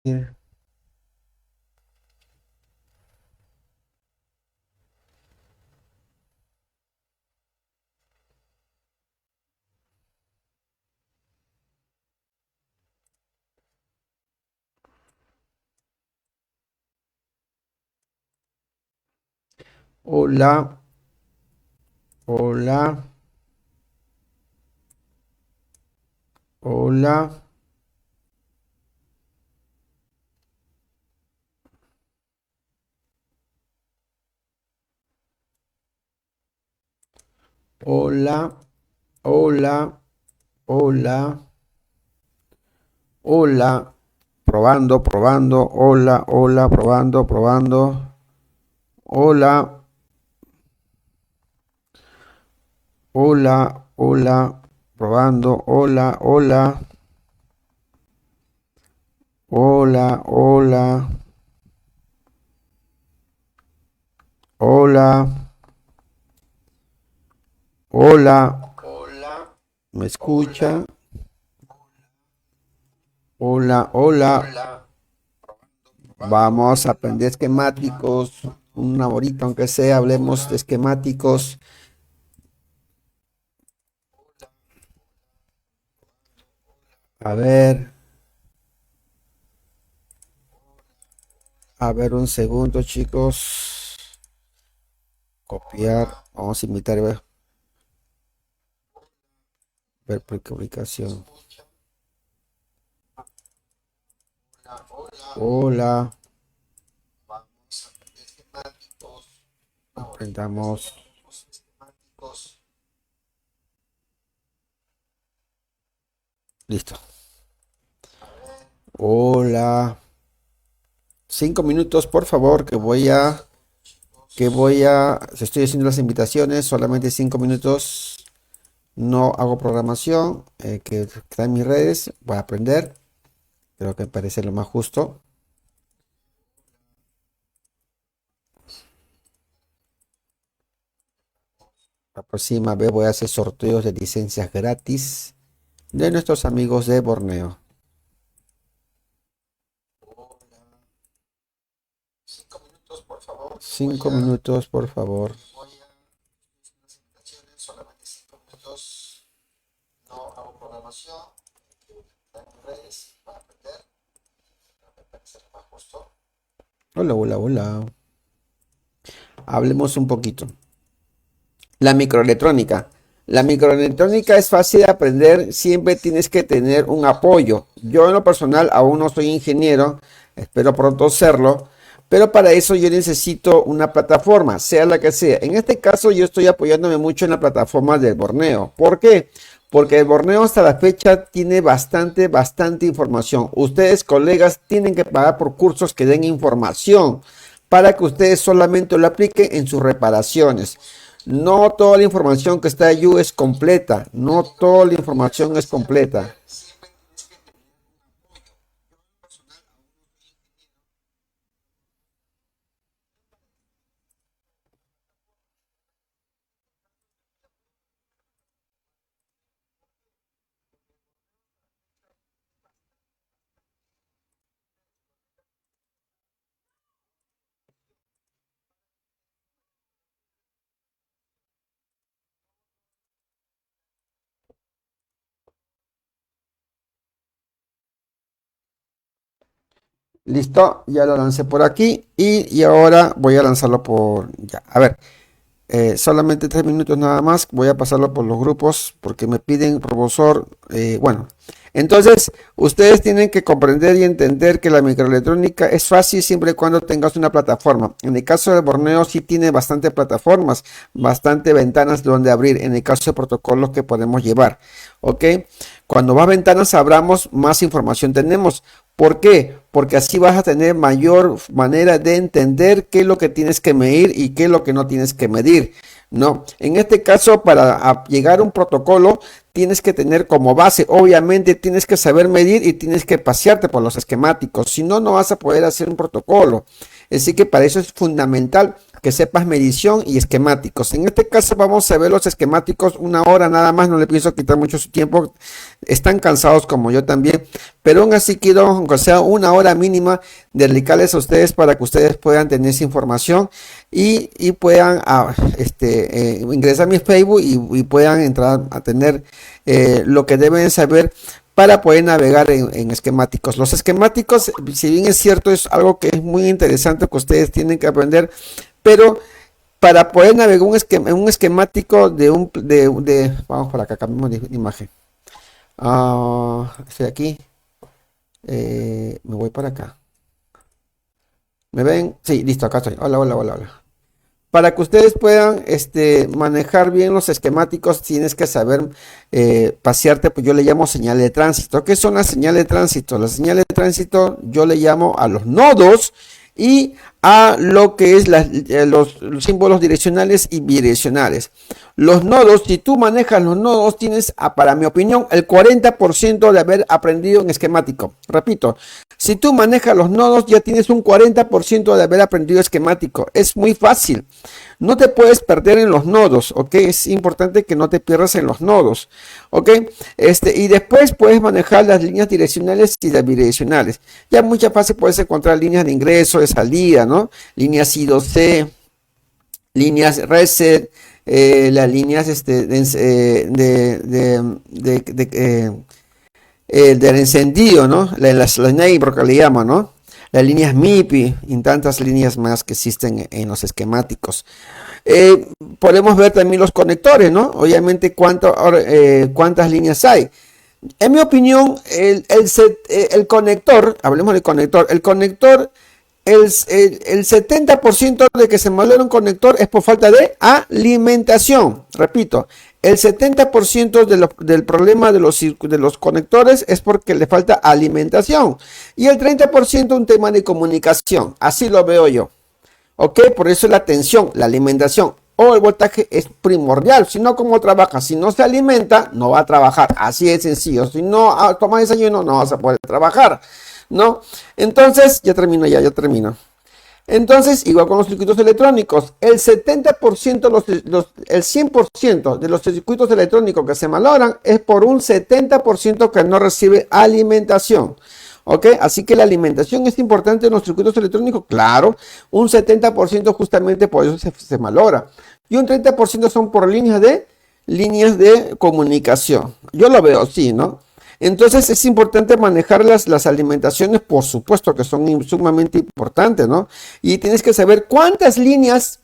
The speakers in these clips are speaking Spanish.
Hola, hola, hola, hola, hola, hola, hola. Probando, probando, hola, hola, probando, probando. Hola, hola, hola, probando, hola, hola, hola, hola, hola, hola. ¿Me escucha? Hola, hola. Vamos a aprender esquemáticos. Una horita, aunque sea, hablemos de esquemáticos. A ver un segundo, chicos. Copiar. Vamos a imitar, ver publicación. Hola. Aprendamos. Listo. Hola. 5 minutos, por favor, si estoy haciendo las invitaciones, solamente 5 minutos. No hago programación, que está en mis redes. Voy a aprender. Creo que me parece lo más justo. La próxima vez voy a hacer sorteos de licencias gratis de nuestros amigos de Borneo. 5 minutos, por favor. Hola, hola, hola. Hablemos un poquito. La microelectrónica. La microelectrónica es fácil de aprender, siempre tienes que tener un apoyo. Yo en lo personal aún no soy ingeniero, espero pronto serlo, pero para eso yo necesito una plataforma, sea la que sea. En este caso yo estoy apoyándome mucho en la plataforma del Borneo. ¿Por qué? Porque el Borneo hasta la fecha tiene bastante información. Ustedes, colegas, tienen que pagar por cursos que den información para que ustedes solamente lo apliquen en sus reparaciones. No toda la información que está allí es completa. No toda la información es completa. Listo, ya lo lancé por aquí y ahora voy a lanzarlo por ya. A ver, solamente 3 minutos nada más. Voy a pasarlo por los grupos porque me piden profesor. Bueno, entonces ustedes tienen que comprender y entender que la microelectrónica es fácil siempre y cuando tengas una plataforma. En el caso de Borneo sí tiene bastante plataformas, bastante ventanas donde abrir. En el caso de protocolos que podemos llevar, ¿ok? Cuando más ventanas abramos, más información tenemos. ¿Por qué? Porque así vas a tener mayor manera de entender qué es lo que tienes que medir y qué es lo que no tienes que medir. No, en este caso, para llegar a un protocolo, tienes que tener como base, obviamente tienes que saber medir y tienes que pasearte por los esquemáticos, si no, no vas a poder hacer un protocolo. Así que para eso es fundamental que sepas medición y esquemáticos. En este caso vamos a ver los esquemáticos 1 hora nada más, no le pienso quitar mucho su tiempo, están cansados como yo también, pero aún así quiero aunque sea una hora mínima, dedicarles a ustedes para que ustedes puedan tener esa información y puedan ingresar a mi Facebook y puedan entrar a tener lo que deben saber para poder navegar en esquemáticos. Los esquemáticos, si bien es cierto, es algo que es muy interesante que ustedes tienen que aprender, pero para poder navegar en un esquemático vamos para acá, cambiamos de imagen. Estoy aquí. Me voy para acá. ¿Me ven? Sí, listo, acá estoy. Hola. Para que ustedes puedan manejar bien los esquemáticos, tienes que saber pasearte, pues yo le llamo señal de tránsito. ¿Qué son las señales de tránsito? Las señales de tránsito yo le llamo a los nodos y a lo que es los símbolos direccionales y bidireccionales. Los nodos, si tú manejas los nodos, tienes, para mi opinión, el 40% de haber aprendido en esquemático. Repito, si tú manejas los nodos, ya tienes un 40% de haber aprendido esquemático. Es muy fácil. No te puedes perder en los nodos, ¿ok? Es importante que no te pierdas en los nodos, ¿ok? Y después puedes manejar las líneas direccionales y las bidireccionales. Ya muchas veces puedes encontrar líneas de ingreso, de salida, ¿no? Líneas I2C, líneas reset, las líneas del encendido, ¿no? Las neighbor que le llaman, ¿no? Las líneas MIPI y tantas líneas más que existen en los esquemáticos. Podemos ver también los conectores, ¿no? Obviamente cuántas líneas hay. En mi opinión, el conector, hablemos del conector, el 70% de que se malogra un conector es por falta de alimentación. Repito, el 70% del problema de los conectores es porque le falta alimentación. Y el 30% un tema de comunicación. Así lo veo yo. ¿Ok? Por eso la tensión, la alimentación o el voltaje es primordial. Si no, ¿cómo trabaja? Si no se alimenta, no va a trabajar. Así de sencillo. Si no toma desayuno, no vas a poder trabajar, ¿no? Entonces, ya termino. Entonces, igual con los circuitos electrónicos, el 70%, el 100% de los circuitos electrónicos que se malogran es por un 70% que no recibe alimentación. ¿Ok? Así que la alimentación es importante en los circuitos electrónicos, claro, un 70% justamente por eso se malogra. Y un 30% son por líneas de comunicación. Yo lo veo así, ¿no? Entonces es importante manejar las alimentaciones, por supuesto que son sumamente importantes, ¿no? Y tienes que saber cuántas líneas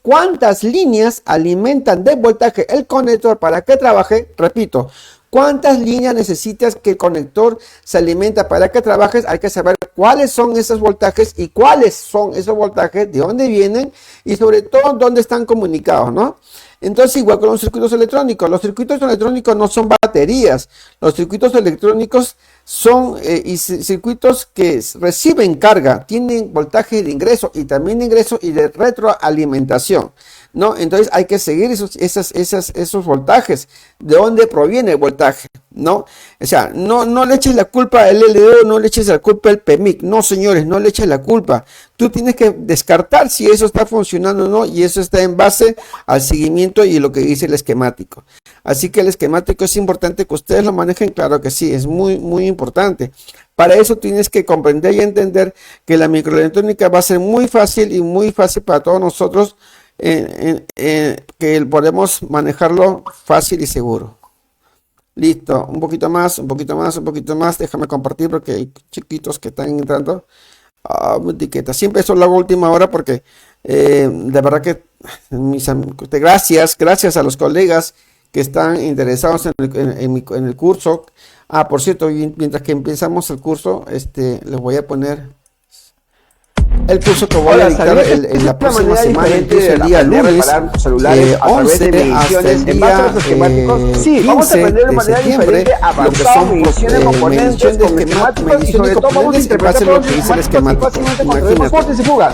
alimentan de voltaje el conector para que trabaje. Repito, cuántas líneas necesitas que el conector se alimenta para que trabajes. Hay que saber cuáles son esos voltajes y cuáles son esos voltajes, de dónde vienen y sobre todo dónde están comunicados, ¿no? Entonces, igual con los circuitos electrónicos no son baterías. Los circuitos electrónicos son circuitos que reciben carga, tienen voltaje de ingreso y también de ingreso y de retroalimentación, ¿no? Entonces hay que seguir esos voltajes, de dónde proviene el voltaje, ¿no? O sea, no le eches la culpa al LDO, no le eches la culpa al PMIC, no señores, no le eches la culpa. Tú tienes que descartar si eso está funcionando o no, y eso está en base al seguimiento y lo que dice el esquemático. Así que el esquemático es importante que ustedes lo manejen, claro que sí, es muy, muy importante. Para eso tienes que comprender y entender que la microelectrónica va a ser muy fácil y muy fácil para todos nosotros, que podemos manejarlo fácil y seguro. Listo, un poquito más. Déjame compartir porque hay chiquitos que están entrando. Etiqueta. Siempre eso lo hago a última hora porque de verdad que gracias a los colegas que están interesados en el curso. Por cierto, mientras que empezamos el curso, les voy a poner el curso que voy a dictar en la próxima semana, empieza el día lunes 11 hasta el día 15 de septiembre, lo que son medición de esquemáticos y sobre todo componentes que pasen lo que dice el esquemático.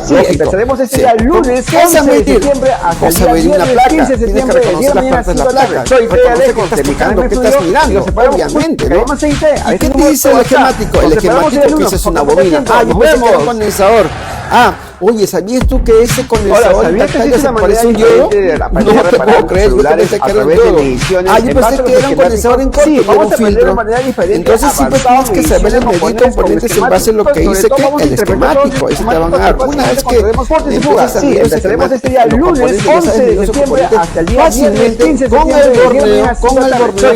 Sí, empezaremos ese día lunes 11 de septiembre hasta el día una placa, tienes que reconocer las partes de la placa. Reconoce que estás tocando, que estás mirando, obviamente, ¿no? ¿Y qué te dice el esquemático? El esquemático que dice es una bobina. Yo pensé que era un condensador. Oye, ¿sabías tú que ese condensador en pantalla se parece un yodo? No te puedo creer, yo pensé que era un yodo. Ah, yo pensé que era un condensador en corto, y un filtro. Entonces siempre tienes que saber medir componentes en base a lo que dice que el esquemático. Eso te van a dar. Una vez que empiezas a medir los componentes, ya sabes medir los componentes fácilmente con el borneo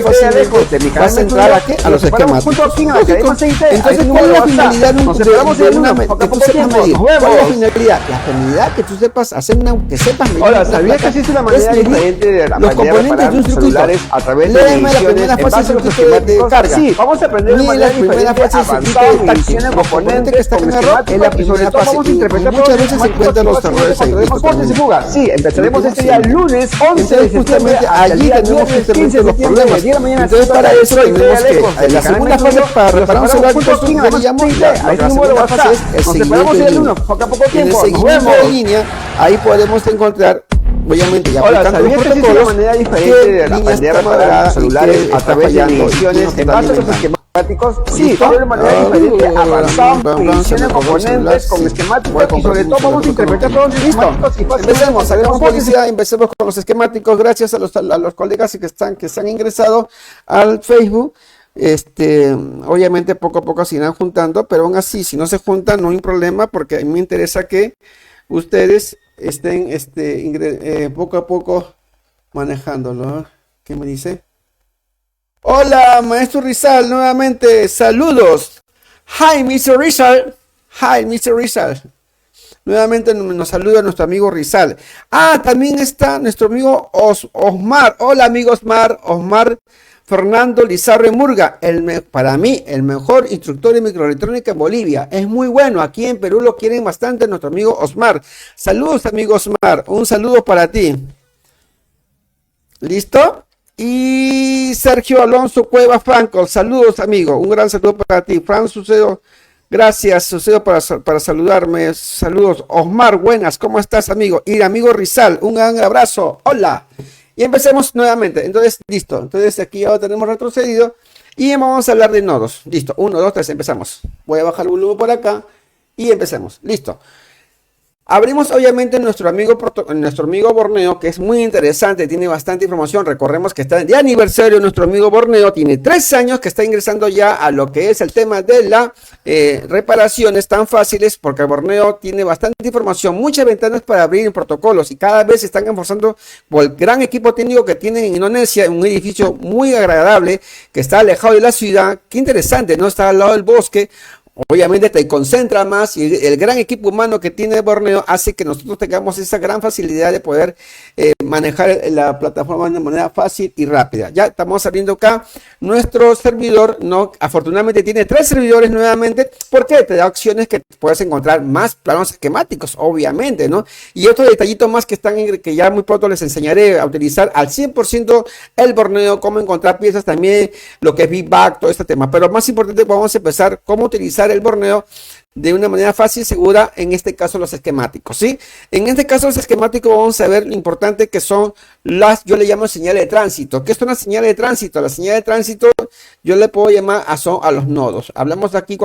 fácilmente vas a entrar aquí a los esquemáticos. Entonces, ¿cuál es la finalidad de una que tú sepas medir? ¿Cuál es la finalidad? La finalidad que tú sepas hacer que sepas medir. Ahora, ¿sabías que existe una manera diferente de los componentes de un circuito? A través de mediciones la fase de circuito de carga. Sí, vamos a aprender una manera diferente avanzada de mediciones, componentes que están en error es la primera fase. Vamos a interpretar muchas veces se encuentran los errores ahí. Cortes y fugas. Sí, empezaremos este día lunes 11 de septiembre. Allí tenemos justamente los problemas. Entonces, para eso tenemos que la segunda fase para reparar un celular deberíamos la segunda fase es el seguimiento de línea. En el seguimiento de línea, ahí podemos encontrar, obviamente, ya aplicando los protocolos, manera diferente de aprender a reparar celulares a través de mediciones en base a los esquemáticos. Sí, de manera diferente, avanzado, mediciones, componentes, con esquemáticos y sobre todo vamos a interpretar todos los esquemáticos. Empecemos, hagamos publicidad, empecemos con los esquemáticos. Gracias a los colegas que se han ingresado al Facebook. Obviamente poco a poco se irán juntando, pero aún así, si no se juntan, no hay problema, porque a mí me interesa que ustedes estén poco a poco manejándolo. ¿Qué me dice? Hola, maestro Rizal, nuevamente, saludos. Hi, Mr. Rizal. Hi, Mr. Rizal. Nuevamente nos saluda nuestro amigo Rizal. Ah, también está nuestro amigo Osmar. Hola, amigo Osmar Fernando Lizarre Murga, para mí el mejor instructor de microelectrónica en Bolivia. Es muy bueno, aquí en Perú lo quieren bastante nuestro amigo Osmar. Saludos, amigo Osmar, un saludo para ti. ¿Listo? Y Sergio Alonso Cueva Franco, saludos, amigo, un gran saludo para ti. Fran Sucedo, gracias, Sucedo, para saludarme. Saludos, Osmar, buenas, ¿cómo estás, amigo? Y amigo Rizal, un gran abrazo, hola. Y empecemos nuevamente. Entonces, listo. Entonces, aquí ya tenemos retrocedido. Y vamos a hablar de nodos. Listo. 1, 2, 3. Empezamos. Voy a bajar el volumen por acá. Y empecemos. Listo. Abrimos obviamente nuestro amigo Borneo, que es muy interesante, tiene bastante información. Recordemos que está de aniversario nuestro amigo Borneo, tiene 3 años que está ingresando ya a lo que es el tema de las reparaciones tan fáciles, porque Borneo tiene bastante información, muchas ventanas para abrir protocolos y cada vez se están esforzando por el gran equipo técnico que tienen en Indonesia, en un edificio muy agradable que está alejado de la ciudad. Qué interesante, ¿no? Está al lado del bosque. Obviamente te concentra más y el gran equipo humano que tiene Borneo hace que nosotros tengamos esa gran facilidad de poder manejar la plataforma de manera fácil y rápida. Ya estamos abriendo acá nuestro servidor, ¿no? Afortunadamente tiene 3 servidores nuevamente, porque te da opciones que puedes encontrar más planos esquemáticos, obviamente, ¿no? Y otro detallito más que que ya muy pronto les enseñaré a utilizar al 100% el Borneo, cómo encontrar piezas también, lo que es VBAC, todo este tema. Pero más importante, vamos a empezar cómo utilizar el Borneo de una manera fácil y segura, en este caso los esquemáticos, ¿sí? En este caso los esquemáticos vamos a ver lo importante que son yo le llamo señales de tránsito. ¿Qué es una señal de tránsito? La señal de tránsito yo le puedo llamar a los nodos. Hablamos de aquí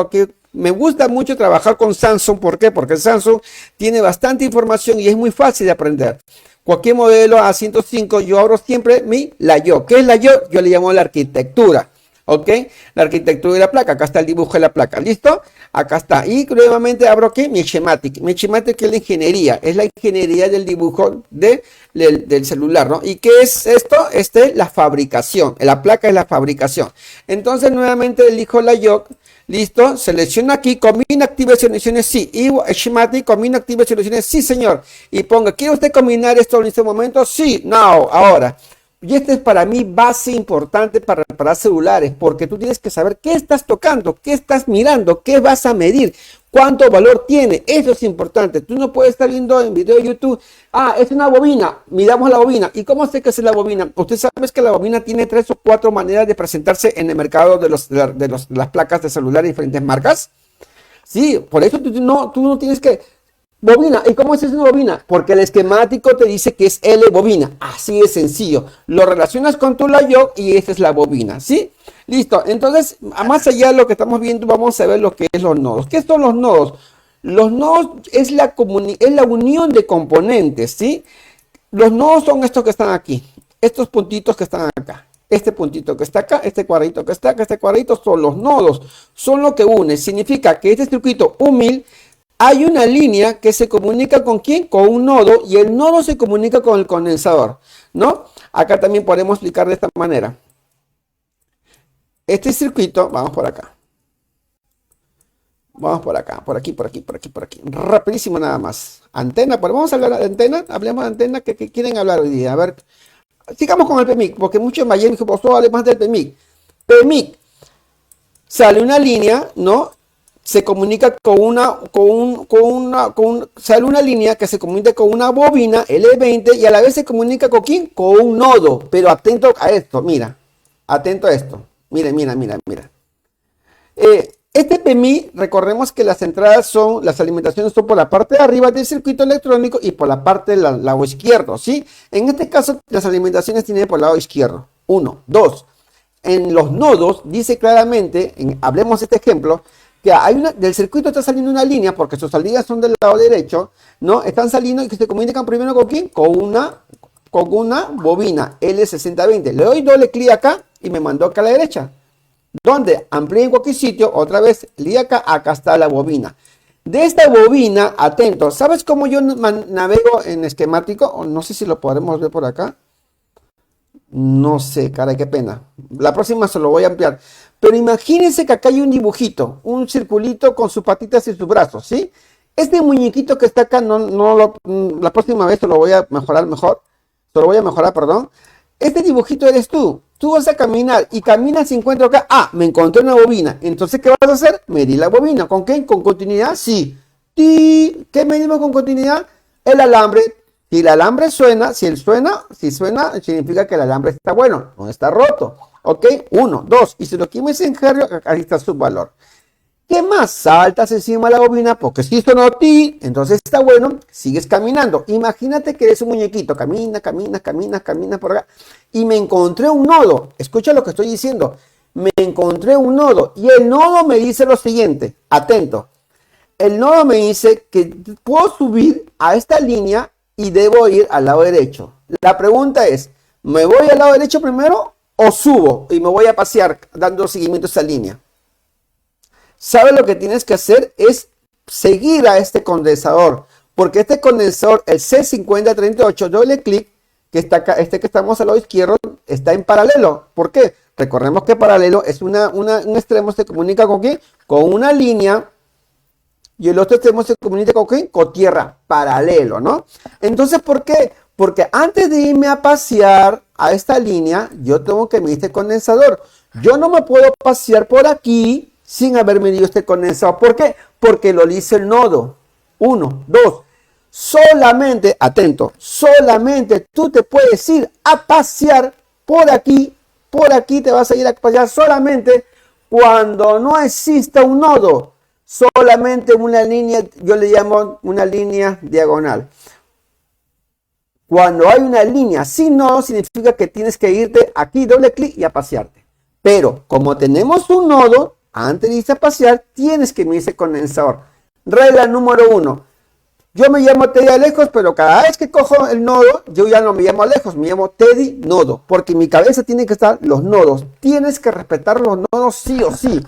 me gusta mucho trabajar con Samsung. ¿Por qué? Porque Samsung tiene bastante información y es muy fácil de aprender. Cualquier modelo A105 yo abro siempre la yo. ¿Qué es la yo? Yo le llamo la arquitectura. ¿Ok? La arquitectura de la placa. Acá está el dibujo de la placa. ¿Listo? Acá está. Y nuevamente abro aquí mi schematic. Mi schematic es la ingeniería. Es la ingeniería del dibujo del celular, ¿no? ¿Y qué es esto? La fabricación. La placa es la fabricación. Entonces nuevamente elijo la yo. Listo, selecciona aquí, combina, activa soluciones, sí. Y schematic, combina, activa soluciones, sí, señor. Y ponga, ¿quiere usted combinar esto en este momento? Sí, no, ahora. Y este es para mí base importante para reparar celulares, porque tú tienes que saber qué estás tocando, qué estás mirando, qué vas a medir, cuánto valor tiene. Eso es importante. Tú no puedes estar viendo en video de YouTube, es una bobina, miramos la bobina. ¿Y cómo sé que es la bobina? Usted sabe que la bobina tiene 3 o 4 maneras de presentarse en el mercado de las placas de celular de diferentes marcas. Sí, por eso tú no tienes que... Bobina, ¿y cómo es una bobina? Porque el esquemático te dice que es L bobina, así de sencillo. Lo relacionas con tu layout y esta es la bobina, ¿sí? Listo, entonces, más allá de lo que estamos viendo, vamos a ver lo que es los nodos. ¿Qué son los nodos? Los nodos es la unión de componentes, ¿sí? Los nodos son estos que están aquí, estos puntitos que están acá. Este puntito que está acá, este cuadradito que está acá, este cuadradito son los nodos, son lo que une. Significa que este circuito 1000 hay una línea que se comunica con ¿quién? Con un nodo, y el nodo se comunica con el condensador, ¿no? Acá también podemos explicar de esta manera. Este circuito, vamos por acá. Vamos por acá, por aquí, por aquí, por aquí, por aquí. Rapidísimo nada más. Antena, pero vamos a hablar de antena. Hablemos de antena que quieren hablar hoy día. A ver, sigamos con el PMIC, porque muchos me dijeron que vos hables más del PMIC. PMIC, sale una línea, ¿no? Se comunica sale una línea que se comunica con una bobina L20 y a la vez se comunica con ¿quién? Con un nodo. Pero atento a esto, mira. Atento a esto. Mira, mira, mira, mira. Este PMI, recordemos que las alimentaciones son por la parte de arriba del circuito electrónico y por la parte del lado izquierdo, ¿sí? En este caso, las alimentaciones tienen por el lado izquierdo. 1, 2. En los nodos, dice claramente, hablemos de este ejemplo, que del circuito está saliendo una línea, porque sus salidas son del lado derecho, ¿no? Están saliendo y que se comunican primero con ¿quién? Con una bobina L6020. Le doy doble clic acá y me mandó acá a la derecha. Donde amplíe en cualquier sitio, otra vez, le acá está la bobina. De esta bobina, atento, ¿sabes cómo yo navego en esquemático? O no sé si lo podremos ver por acá. No sé, caray, qué pena. La próxima se lo voy a ampliar. Pero imagínense que acá hay un dibujito, un circulito con sus patitas y sus brazos, ¿sí? Este muñequito que está acá, la próxima vez se lo voy a mejorar mejor. Se lo voy a mejorar, perdón. Este dibujito eres tú. Tú vas a caminar y caminas y encuentro acá. Ah, me encontré una bobina. Entonces, ¿qué vas a hacer? Medir la bobina. ¿Con qué? ¿Con continuidad? Sí. ¿Qué medimos con continuidad? El alambre. Si el alambre suena, si suena, significa que el alambre está bueno, no está roto. ¿Ok? 1, 2. Y si lo quieres en jerrio, ahí está su valor. ¿Qué más? Saltas encima de la bobina porque si sonó ti, entonces está bueno, sigues caminando. Imagínate que eres un muñequito, camina por acá. Y me encontré un nodo. Escucha lo que estoy diciendo. Me encontré un nodo y el nodo me dice lo siguiente. Atento. El nodo me dice que puedo subir a esta línea y debo ir al lado derecho. La pregunta es, ¿me voy al lado derecho primero o subo y me voy a pasear dando seguimiento a esa línea? ¿Sabes lo que tienes que hacer? Es seguir a este condensador. Porque este condensador, el C5038, doble clic, que está acá, que estamos al lado izquierdo, está en paralelo. ¿Por qué? Recordemos que paralelo es un extremo se comunica con ¿qué? Con una línea y el otro extremo se comunica con ¿qué? Con tierra, paralelo, ¿no? Entonces, ¿por qué? Porque antes de irme a pasear a esta línea, yo tengo que medir este condensador. Yo no me puedo pasear por aquí sin haber medido este condensador. ¿Por qué? Porque lo dice el nodo. 1, 2. Solamente, atento, solamente tú te puedes ir a pasear por aquí te vas a ir a pasear solamente cuando no exista un nodo, solamente una línea, yo le llamo una línea diagonal. Cuando hay una línea sin nodo, significa que tienes que irte aquí, doble clic y a pasearte. Pero como tenemos un nodo, antes de irse a pasear, tienes que medir ese condensador. Regla número 1. Yo me llamo Teddy Alejos, pero cada vez que cojo el nodo, yo ya no me llamo Alejos, me llamo Teddy Nodo. Porque en mi cabeza tienen que estar los nodos. Tienes que respetar los nodos sí o sí.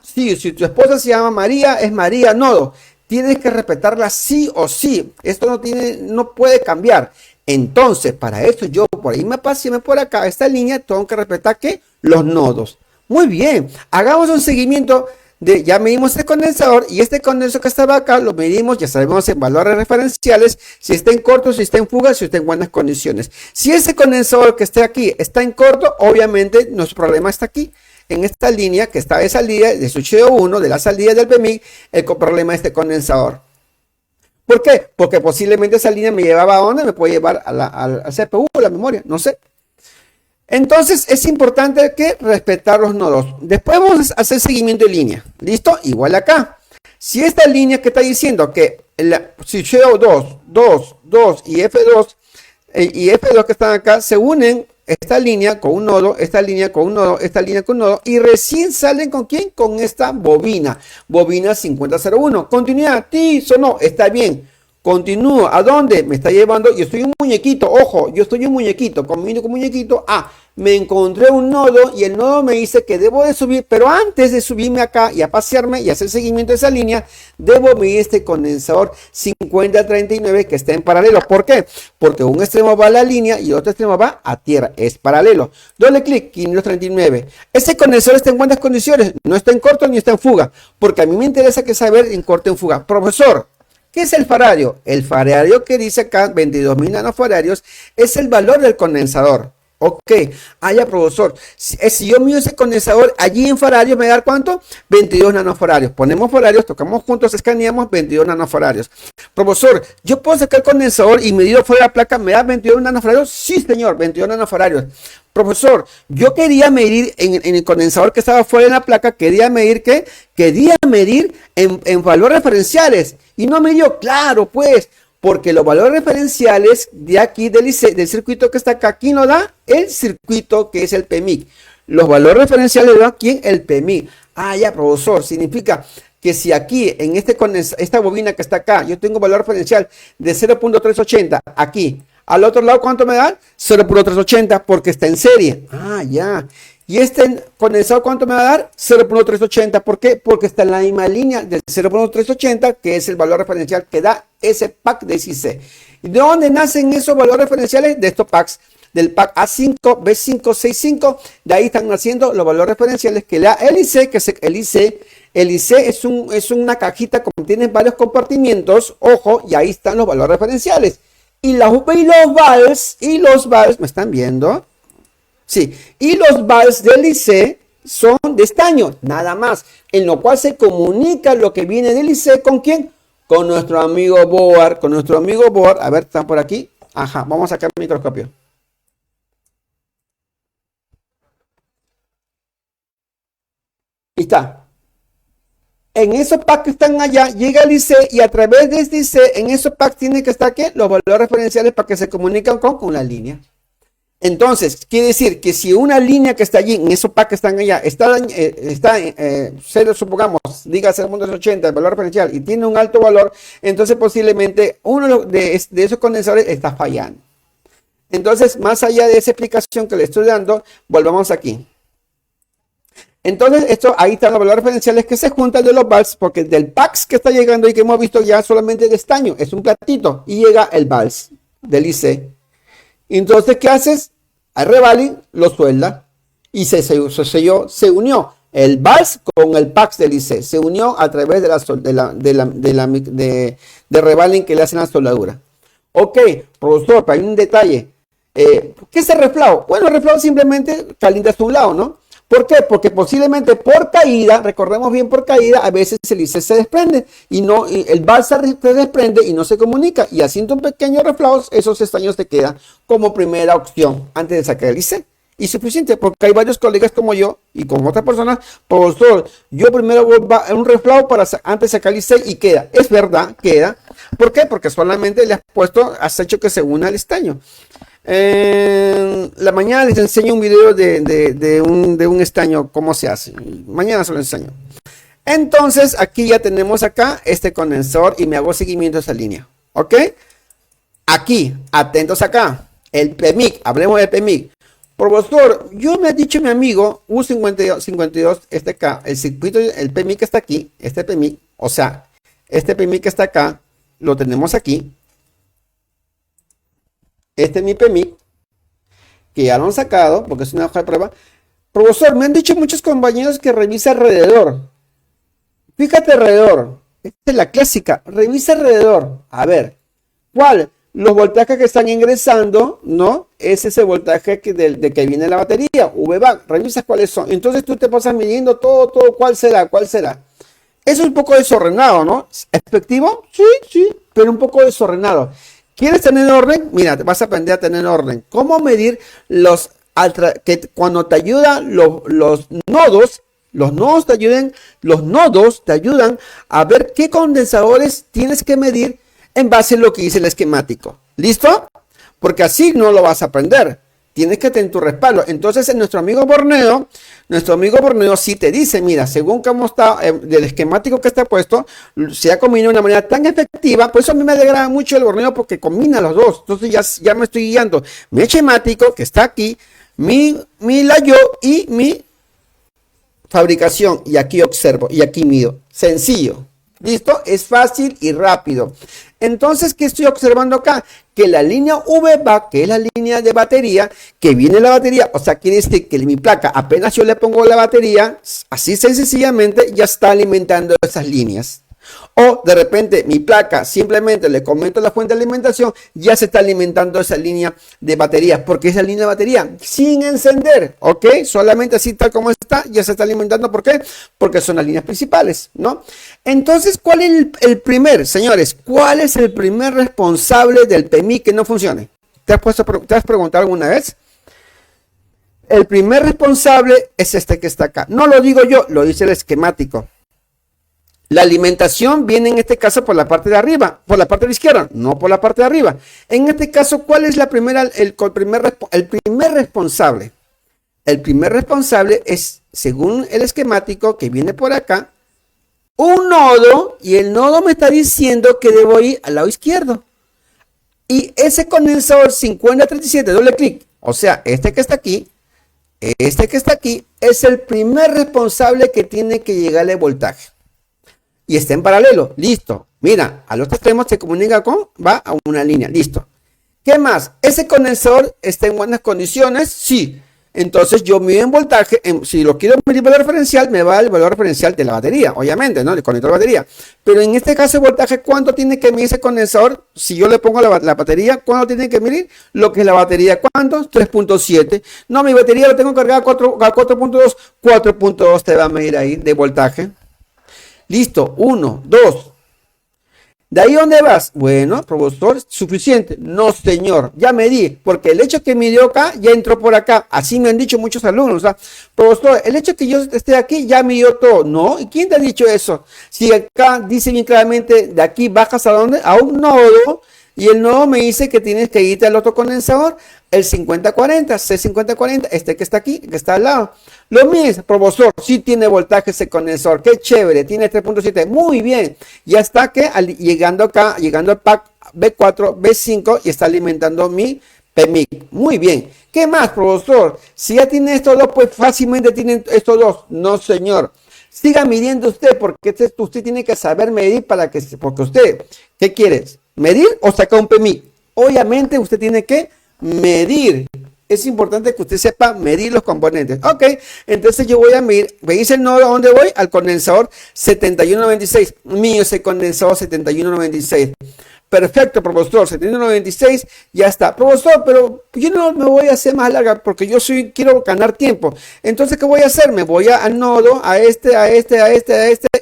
Sí, si tu esposa se llama María, es María Nodo. Tienes que respetarla sí o sí. Esto no puede cambiar. Entonces, para eso yo por ahí me pasé por acá, esta línea, tengo que respetar ¿qué? Los nodos. Muy bien, hagamos un seguimiento de, ya medimos este condensador y este condensador que estaba acá, lo medimos, ya sabemos en valores referenciales, si está en corto, si está en fuga, si está en buenas condiciones. Si ese condensador que esté aquí está en corto, obviamente nuestro problema está aquí. En esta línea que está de salida, de switch 1, de la salida del PMIC, el problema de este condensador. ¿Por qué? Porque posiblemente esa línea me llevaba a dónde, me puede llevar al CPU, a la memoria, no sé. Entonces es importante que respetar los nodos. Después vamos a hacer seguimiento de línea. ¿Listo? Igual acá. Si esta línea que está diciendo que el switcheo 2 y F2 que están acá se unen esta línea con un nodo, esta línea con un nodo, esta línea con un nodo, y recién salen ¿con quién? Con esta bobina 5001. Continuidad, sí, sonó, está bien. Continúo, ¿a dónde? Me está llevando, yo estoy un muñequito, ojo, yo estoy un muñequito, combino con muñequito, me encontré un nodo y el nodo me dice que debo de subir, pero antes de subirme acá y a pasearme y hacer seguimiento de esa línea, debo medir este condensador 5039 que está en paralelo. ¿Por qué? Porque un extremo va a la línea y el otro extremo va a tierra, es paralelo. Doble clic, 539. Este condensador está en buenas condiciones, no está en corto ni está en fuga, porque a mí me interesa que saber en corto o en fuga. Profesor, ¿qué es el faradio? El faradio que dice acá, 22.000 nanofaradios, es el valor del condensador. Ok, ya profesor, si yo mido ese condensador allí en faradios, ¿me da cuánto? 22 nanofaradios. Ponemos faradios, tocamos juntos, escaneamos 22 nanofaradios. Profesor, ¿yo puedo sacar el condensador y medirlo fuera de la placa? ¿Me da 22 nanofaradios? Sí, señor, 22 nanofaradios. Profesor, yo quería medir en el condensador que estaba fuera de la placa, quería medir ¿qué? Quería medir en valores referenciales. Y no me dio, claro, pues, porque los valores referenciales de aquí del circuito que está acá, ¿quién lo da? El circuito que es el PMIC. Los valores referenciales lo da ¿quién? El PMIC. Ya, profesor, significa que si aquí en esta bobina que está acá, yo tengo valor referencial de 0.380, aquí, al otro lado, ¿cuánto me da? 0.380 porque está en serie. Ya. Y este condensador, ¿cuánto me va a dar? 0.380. ¿Por qué? Porque está en la misma línea del 0.380, que es el valor referencial que da ese pack de IC. ¿De dónde nacen esos valores referenciales? De estos packs. Del pack A5, B5, 65. De ahí están naciendo los valores referenciales que da el IC, que es el IC. El IC es una cajita que contiene varios compartimientos. Ojo, y ahí están los valores referenciales. Y los vals, ¿me están viendo? Sí, y los vals del IC son de estaño, nada más, en lo cual se comunica lo que viene del IC con quién, con nuestro amigo Bohr, a ver, ¿están por aquí? Vamos a sacar el microscopio. Ahí está. En esos packs que están allá, llega el IC y a través de este IC, en esos packs tiene que estar ¿qué? Los valores referenciales para que se comunican con la línea. Entonces, quiere decir que si una línea que está allí, en esos packs que están allá, supongamos, diga 0.80 el valor referencial y tiene un alto valor, entonces posiblemente uno de esos condensadores está fallando. Entonces, más allá de esa explicación que le estoy dando, volvamos aquí. Entonces, ahí están los valores referenciales que se juntan de los vals, porque del packs que está llegando y que hemos visto ya solamente de estaño, es un platito, y llega el vals del IC. Entonces, ¿qué haces? Al revaling lo suelda y se selló, se unió el vals con el PAX del IC, se unió a través de revaling que le hacen la soldadura. Ok, profesor, pero hay un detalle. ¿Qué es el reflado? Bueno, el reflado simplemente calienta a un lado, ¿no? ¿Por qué? Porque posiblemente por caída, recordemos bien por caída, a veces el IC se desprende y el vals se desprende y no se comunica. Y haciendo un pequeño reflado, esos estaños te quedan como primera opción antes de sacar el IC. Y suficiente, porque hay varios colegas como yo y como otras personas, profesor, yo primero voy a un reflado antes de sacar el IC y queda. Es verdad, queda. ¿Por qué? Porque solamente le has hecho que se una el estaño. La mañana les enseño un video de un estaño, cómo se hace. Mañana se lo enseño. Entonces, aquí ya tenemos acá este condensador y me hago seguimiento a esa línea. ¿Ok? Aquí, atentos acá. El PMIC, hablemos del PMIC. Profesor, yo me ha dicho mi amigo U52, acá, el circuito, el PMIC está aquí, este PMIC, o sea, este PMIC está acá, lo tenemos aquí. Este es mi PMIC, que ya lo han sacado, porque es una hoja de prueba. Profesor, me han dicho muchos compañeros que revisa alrededor. Fíjate alrededor. Esta es la clásica. Revisa alrededor. A ver, ¿cuál? Los voltajes que están ingresando, ¿no? Es ese voltaje de que viene la batería, VBAC. Revisas cuáles son. Entonces tú te pasas midiendo todo, ¿cuál será? Eso es un poco desordenado, ¿no? ¿Efectivo? Sí, pero un poco desordenado. ¿Quieres tener orden? Mira, te vas a aprender a tener orden. ¿Cómo medir cuando te ayudan los nodos? Los nodos te ayudan a ver qué condensadores tienes que medir en base a lo que dice el esquemático. ¿Listo? Porque así no lo vas a aprender. tienes que tener tu respaldo. Entonces, nuestro amigo Borneo sí te dice, mira, según cómo está, del esquemático que está puesto, se ha combinado de una manera tan efectiva. Por eso a mí me alegra mucho el Borneo, porque combina los dos. Entonces ya me estoy guiando. Mi esquemático, que está aquí, mi layo y mi fabricación. Y aquí observo, y aquí mido. Sencillo. ¿Listo? Es fácil y rápido. Entonces, ¿qué estoy observando acá? Que la línea VBAC, que es la línea de batería, que viene la batería, o sea, quiere decir que mi placa, apenas yo le pongo la batería, así sencillamente ya está alimentando esas líneas. O de repente mi placa, simplemente le comento la fuente de alimentación, ya se está alimentando esa línea de batería, porque esa línea de batería sin encender, ¿ok? Solamente así tal como está, ya se está alimentando. ¿Por qué? Porque son las líneas principales, ¿no? Entonces, ¿cuál es el primer, señores? ¿Cuál es el primer responsable del PMI que no funcione? ¿Te has preguntado alguna vez? El primer responsable es este que está acá. No lo digo yo, lo dice el esquemático. La alimentación viene en este caso por la parte de arriba, por la parte de la izquierda, no por la parte de arriba. En este caso, ¿cuál es el primer responsable? El primer responsable es, según el esquemático que viene por acá, un nodo, y el nodo me está diciendo que debo ir al lado izquierdo. Y ese condensador 5037, doble clic, o sea, este que está aquí, es el primer responsable que tiene que llegarle voltaje. Y está en paralelo, listo. Mira, a los extremos se comunica va a una línea, listo. ¿Qué más? ¿Ese condensador está en buenas condiciones? Sí. Entonces yo mido en voltaje, si lo quiero medir valor referencial, me va el valor referencial de la batería, obviamente, ¿no? El conector de batería. Pero en este caso, el voltaje, ¿cuánto tiene que medir ese condensador? Si yo le pongo la batería, ¿cuánto tiene que medir? Lo que es la batería, ¿cuánto? 3.7. No, mi batería la tengo cargada a 4.2. 4.2 te va a medir ahí de voltaje. Listo, 1, 2. ¿De ahí dónde vas? Bueno, profesor, suficiente. No, señor, ya medí, porque el hecho que midió acá ya entró por acá. Así me han dicho muchos alumnos. O sea, profesor, el hecho que yo esté aquí ya midió todo. No, ¿y quién te ha dicho eso? Si acá dice bien claramente, de aquí bajas a dónde? A un nodo. Y el nodo me dice que tienes que irte al otro condensador, el 5040, C5040, este que está aquí, que está al lado. Lo mismo, profesor, sí tiene voltaje ese condensador, qué chévere, tiene 3.7, muy bien. Ya está que llegando acá, llegando al pack B4, B5 y está alimentando mi PMIC. Muy bien. ¿Qué más, profesor? Si ya tiene estos dos, pues fácilmente tienen estos dos. No, señor. Siga midiendo usted, porque usted tiene que saber medir porque usted, ¿qué quieres? ¿Medir o sacar un PMIC? Obviamente usted tiene que medir. Es importante que usted sepa medir los componentes. Ok, entonces yo voy a medir. ¿Me dice el nodo a dónde voy? Al condensador 7196. Mío ese condensador 7196. Perfecto, profesor, 7196, ya está. Profesor, pero yo no me voy a hacer más larga porque quiero ganar tiempo. Entonces, ¿qué voy a hacer? Me voy al nodo, a este,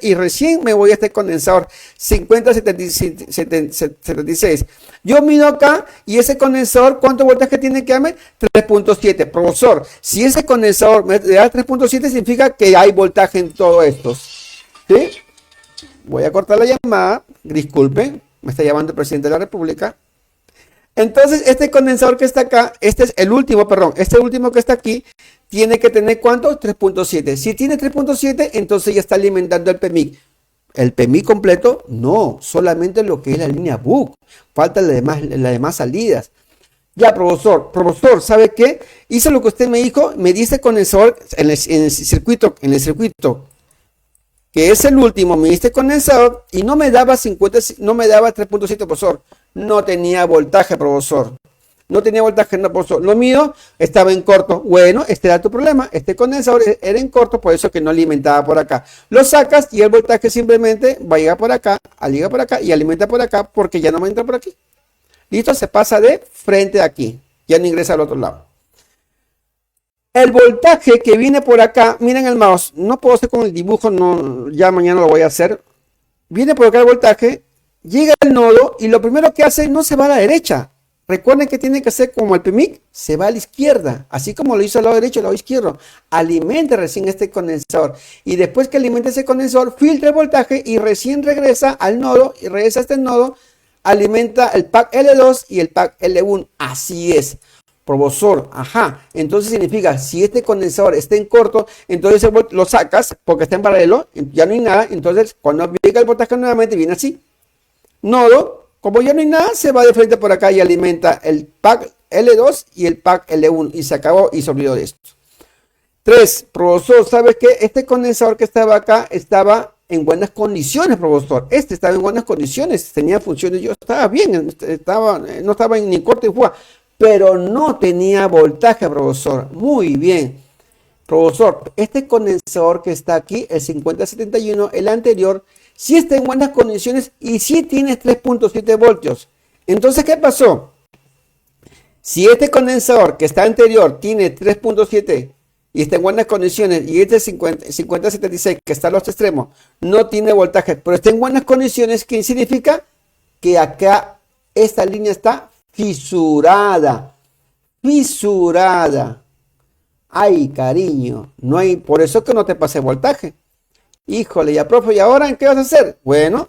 y recién me voy a este condensador 5076. Yo mido acá y ese condensador, ¿cuánto voltaje tiene que darme? 3.7. Profesor, si ese condensador me da 3.7, significa que hay voltaje en todo esto. ¿Sí? Voy a cortar la llamada, disculpen. Me está llamando el presidente de la República. Entonces, este condensador que está acá, este es el último, perdón, este último que está aquí, tiene que tener ¿cuánto? 3.7. Si tiene 3.7, entonces ya está alimentando el PMIC. ¿El PMIC completo? No, solamente lo que es la línea BUC. Falta las demás salidas. Ya, profesor, ¿sabe qué? Hice lo que usted me dijo, me dice condensador en el circuito, que es el último, me diste condensador y no me daba 3.7, profesor. No tenía voltaje, profesor. No tenía voltaje, no, profesor. Lo mío estaba en corto. Bueno, este era tu problema. Este condensador era en corto, por eso que no alimentaba por acá. Lo sacas y el voltaje simplemente va a llegar por acá, y alimenta por acá porque ya no me entra por aquí. Listo, se pasa de frente a aquí. Ya no ingresa al otro lado. El voltaje que viene por acá, miren el mouse, no puedo hacer con el dibujo, no, ya mañana lo voy a hacer. Viene por acá el voltaje, llega al nodo y lo primero que hace no se va a la derecha. Recuerden que tiene que ser como el PMIC, se va a la izquierda, así como lo hizo al lado derecho, al lado izquierdo. Alimenta recién este condensador y después que alimenta ese condensador, filtra el voltaje y recién regresa al nodo y regresa a este nodo, alimenta el pack L2 y el pack L1. Así es. Profesor, ajá, entonces significa, si este condensador está en corto, entonces lo sacas porque está en paralelo, ya no hay nada, entonces cuando llega el voltaje nuevamente viene así. Nodo, como ya no hay nada, se va de frente por acá y alimenta el pack L2 y el pack L1 y se acabó y se olvidó de esto. 3, profesor, ¿sabes qué? Este condensador que estaba acá estaba en buenas condiciones, profesor. Este estaba en buenas condiciones, tenía funciones, yo estaba bien, no estaba ni corto ni fuga, pero no tenía voltaje, profesor. Muy bien. Profesor, este condensador que está aquí, el 5071, el anterior, sí está en buenas condiciones y sí tiene 3.7 voltios. Entonces, ¿qué pasó? Si este condensador que está anterior tiene 3.7 y está en buenas condiciones, y este 5076 que está a los extremos no tiene voltaje, pero está en buenas condiciones, ¿qué significa? Que acá esta línea está fisurada. Fisurada. Ay, cariño, no hay, por eso que no te pase voltaje. Híjole, ya, profe, ¿y ahora en qué vas a hacer? Bueno,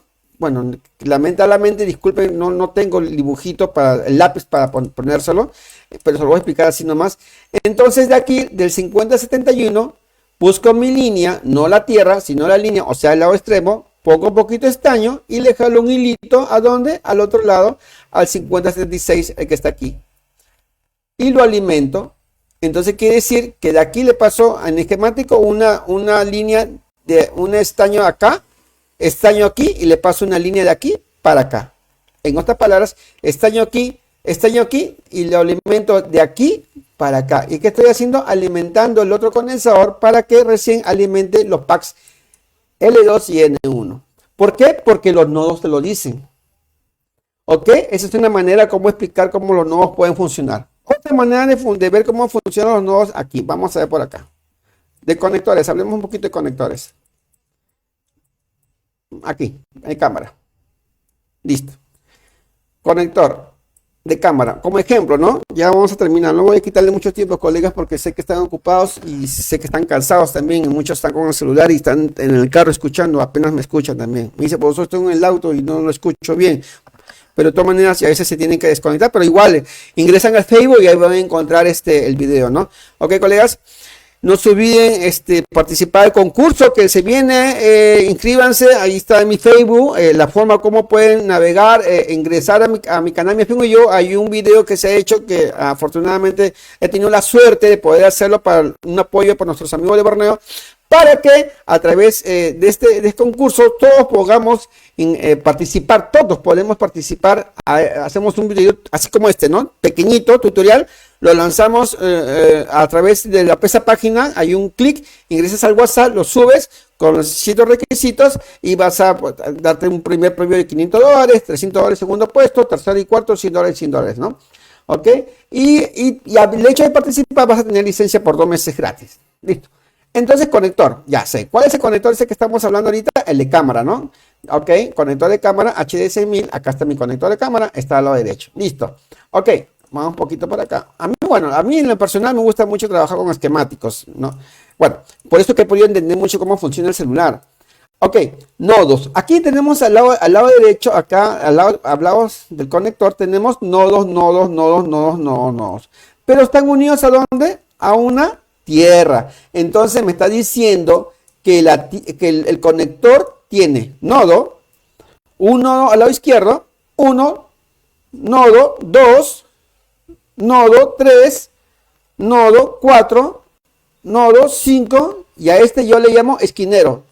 lamentablemente, disculpen, no tengo el dibujito para el lápiz para ponérselo, pero se lo voy a explicar así nomás. Entonces, de aquí, del 5071, busco mi línea, no la tierra, sino la línea, o sea, el lado extremo, pongo un poquito de estaño y le jalo un hilito, ¿a dónde? Al otro lado, al 5076, el que está aquí. Y lo alimento. Entonces quiere decir que de aquí le pasó en esquemático una línea de un estaño acá, estaño aquí, y le paso una línea de aquí para acá. En otras palabras, estaño aquí, y lo alimento de aquí para acá. ¿Y qué estoy haciendo? Alimentando el otro condensador para que recién alimente los packs L2 y N1. ¿Por qué? Porque los nodos te lo dicen. ¿Ok? Esa es una manera como explicar cómo los nodos pueden funcionar. Otra manera de ver cómo funcionan los nodos aquí. Vamos a ver por acá. De conectores. Hablemos un poquito de conectores. Aquí, en cámara. Listo. Conector de cámara. Como ejemplo, ¿no? Ya vamos a terminar. No voy a quitarle mucho tiempo, colegas, porque sé que están ocupados y sé que están cansados también. Muchos están con el celular y están en el carro escuchando. Apenas me escuchan también. Me dice, pues estoy en el auto y no lo escucho bien. Pero de todas maneras, a veces se tienen que desconectar, pero igual ingresan al Facebook y ahí van a encontrar el video, ¿no? Ok, colegas, no se olviden participar del concurso que se viene, inscríbanse, ahí está en mi Facebook, la forma como pueden navegar, ingresar a mi canal, mi Facebook y yo, hay un video que se ha hecho que afortunadamente he tenido la suerte de poder hacerlo para un apoyo por nuestros amigos de Borneo, para que a través de este concurso todos podamos participar, todos podemos participar. Hacemos un video así como ¿no? Pequeñito, tutorial, lo lanzamos a través de esa página, hay un clic, ingresas al WhatsApp, lo subes con los ciertos requisitos y vas a darte un primer premio de $500, $300 segundo puesto, tercero y cuarto, $100, $100, ¿no? ¿Ok? Y al hecho de participar vas a tener licencia por 2 meses gratis. Listo. Entonces, conector, ya sé. ¿Cuál es el conector ese que estamos hablando ahorita? El de cámara, ¿no? Ok, conector de cámara HD6000. Acá está mi conector de cámara, está al lado derecho. Listo. Ok, vamos un poquito por acá. A mí en lo personal me gusta mucho trabajar con esquemáticos, ¿no? Bueno, por eso que he podido entender mucho cómo funciona el celular. Ok, nodos. Aquí tenemos al lado derecho, acá, hablamos del conector, tenemos nodos. Pero están unidos ¿a dónde? A una tierra. Entonces me está diciendo que el conector tiene nodo, un nodo al lado izquierdo, 1, nodo 2, nodo 3, nodo 4, nodo 5, y a este yo le llamo esquinero.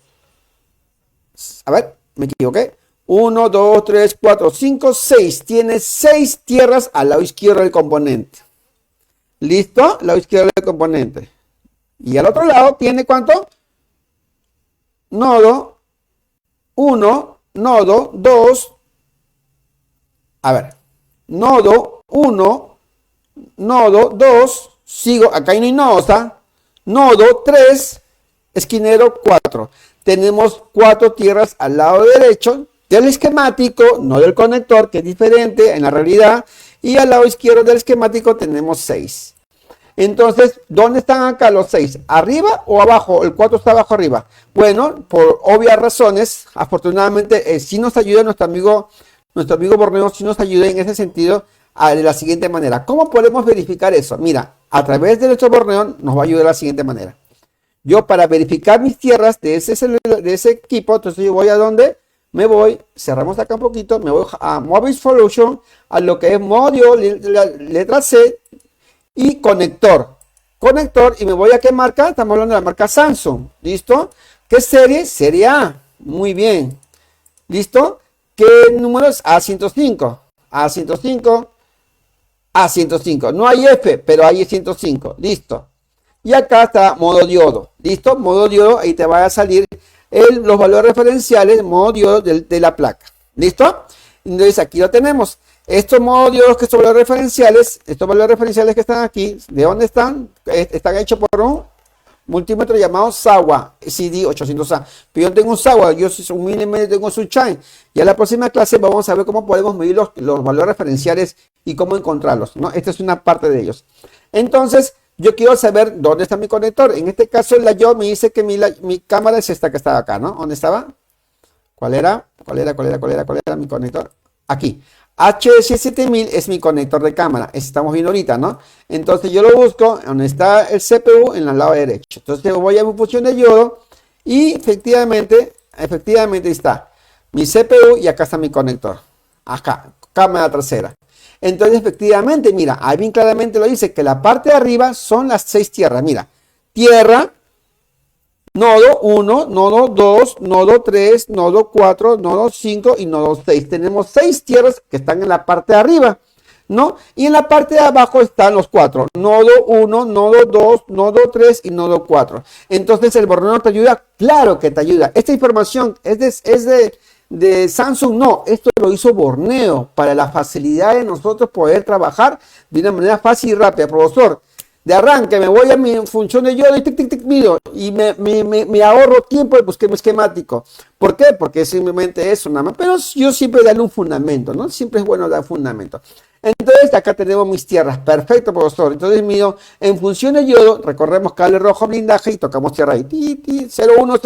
A ver, me equivoqué. 1, 2, 3, 4, 5, 6. Tiene 6 tierras al lado izquierdo del componente. ¿Listo? Lado izquierdo del componente. Y al otro lado tiene ¿cuánto? Nodo 1, nodo 2. A ver. Nodo 1, nodo 2. Sigo, acá no hay nodo, ¿está? Nodo 3, esquinero 4. Tenemos 4 tierras al lado derecho del esquemático, no del conector, que es diferente en la realidad. Y al lado izquierdo del esquemático tenemos 6. Entonces, ¿dónde están acá los 6? ¿Arriba o abajo? El 4 está abajo arriba. Bueno, por obvias razones, afortunadamente sí nos ayuda nuestro amigo Borneo, sí nos ayuda en ese sentido de la siguiente manera. ¿Cómo podemos verificar eso? Mira, a través de nuestro borneo nos va a ayudar de la siguiente manera. Yo para verificar mis tierras de ese equipo, entonces yo voy a donde me voy, cerramos acá un poquito, me voy a Mobile Solution, a lo que es modo, letra C y conector. Conector, y me voy a qué marca, estamos hablando de la marca Samsung, ¿listo? ¿Qué serie? Serie A, muy bien, ¿listo? ¿Qué números? A105, A105, A105, no hay F, pero hay 105, listo. Y acá está modo diodo, ¿listo? Modo diodo, ahí te va a salir los valores referenciales, modo diodo de la placa, ¿listo? Entonces aquí lo tenemos. Estos modos diodos que son valores referenciales, estos valores referenciales que están aquí, ¿de dónde están? Están hechos por un multímetro llamado SAWA, CD800A. Pero yo tengo un SAWA, yo soy un milímetro, tengo un Sunshine. Y en la próxima clase vamos a ver cómo podemos medir los valores referenciales y cómo encontrarlos, ¿no? Esta es una parte de ellos. Entonces, yo quiero saber dónde está mi conector. En este caso, yo me dice que mi cámara es esta que estaba acá, ¿no? ¿Dónde estaba? ¿Cuál era mi conector? Aquí. HC7000 es mi conector de cámara. Estamos viendo ahorita, ¿no? Entonces yo lo busco donde está el CPU en el lado derecho. Entonces voy a mi función de diodo y efectivamente está mi CPU y acá está mi conector. Acá, cámara trasera. Entonces efectivamente, mira, ahí bien claramente lo dice que la parte de arriba son las 6 tierras. Mira, tierra, nodo 1, nodo 2, nodo 3, nodo 4, nodo 5 y nodo 6. Tenemos 6 tierras que están en la parte de arriba, ¿no? Y en la parte de abajo están los 4. Nodo 1, nodo 2, nodo 3 y nodo 4. Entonces el borneo te ayuda, claro que te ayuda. Esta información es de Samsung, no, esto lo hizo Borneo para la facilidad de nosotros poder trabajar de una manera fácil y rápida. Profesor, de arranque me voy a mi función de yodo y miro y me ahorro tiempo de buscar mi esquemático. ¿Por qué? Porque simplemente eso nada más. Pero yo siempre darle un fundamento, ¿no? Siempre es bueno dar fundamento. Entonces acá tenemos mis tierras. Perfecto, profesor. Entonces mido en función de yodo, recorremos cable rojo blindaje y tocamos tierra ahí. 01,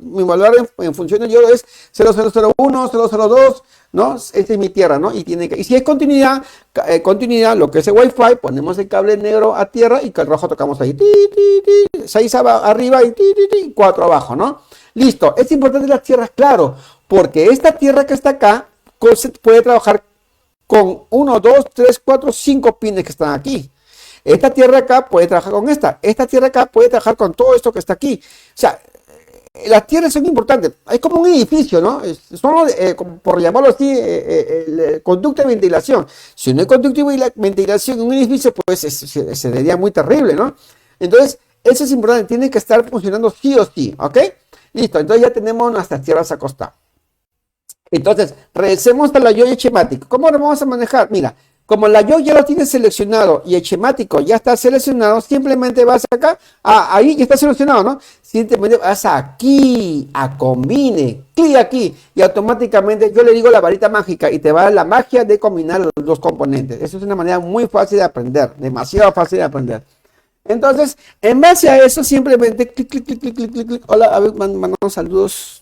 mi valor en función de yodo es 0001, 002, ¿no? Esta es mi tierra, ¿no? Y si es continuidad, lo que es el Wi-Fi, ponemos el cable negro a tierra y el rojo tocamos ahí. 6 arriba y 4 abajo, ¿no? Listo. Es importante las tierras, claro, porque esta tierra que está acá puede trabajar con 1, 2, 3, 4, 5 pines que están aquí. Esta tierra acá puede trabajar con esta. Esta tierra acá puede trabajar con todo esto que está aquí. O sea, las tierras son importantes. Es como un edificio, ¿no? Son, por llamarlo así, conducto de ventilación. Si no hay conducto de ventilación en un edificio, pues sería muy terrible, ¿no? Entonces, eso es importante. Tiene que estar funcionando sí o sí, ¿ok? Listo. Entonces ya tenemos nuestras tierras acostadas. Entonces, regresemos a la yo y esquemático. ¿Cómo lo vamos a manejar? Mira, como la yo ya lo tienes seleccionado y el esquemático ya está seleccionado, simplemente vas acá, ahí ya está seleccionado, ¿no? Simplemente vas aquí, a combine, clic aquí y automáticamente yo le digo la varita mágica y te va a dar la magia de combinar los dos componentes. Eso es una manera muy fácil de aprender, demasiado fácil de aprender. Entonces, en base a eso, simplemente clic, clic, clic, clic, clic, clic, clic. Hola, a ver, mandamos saludos.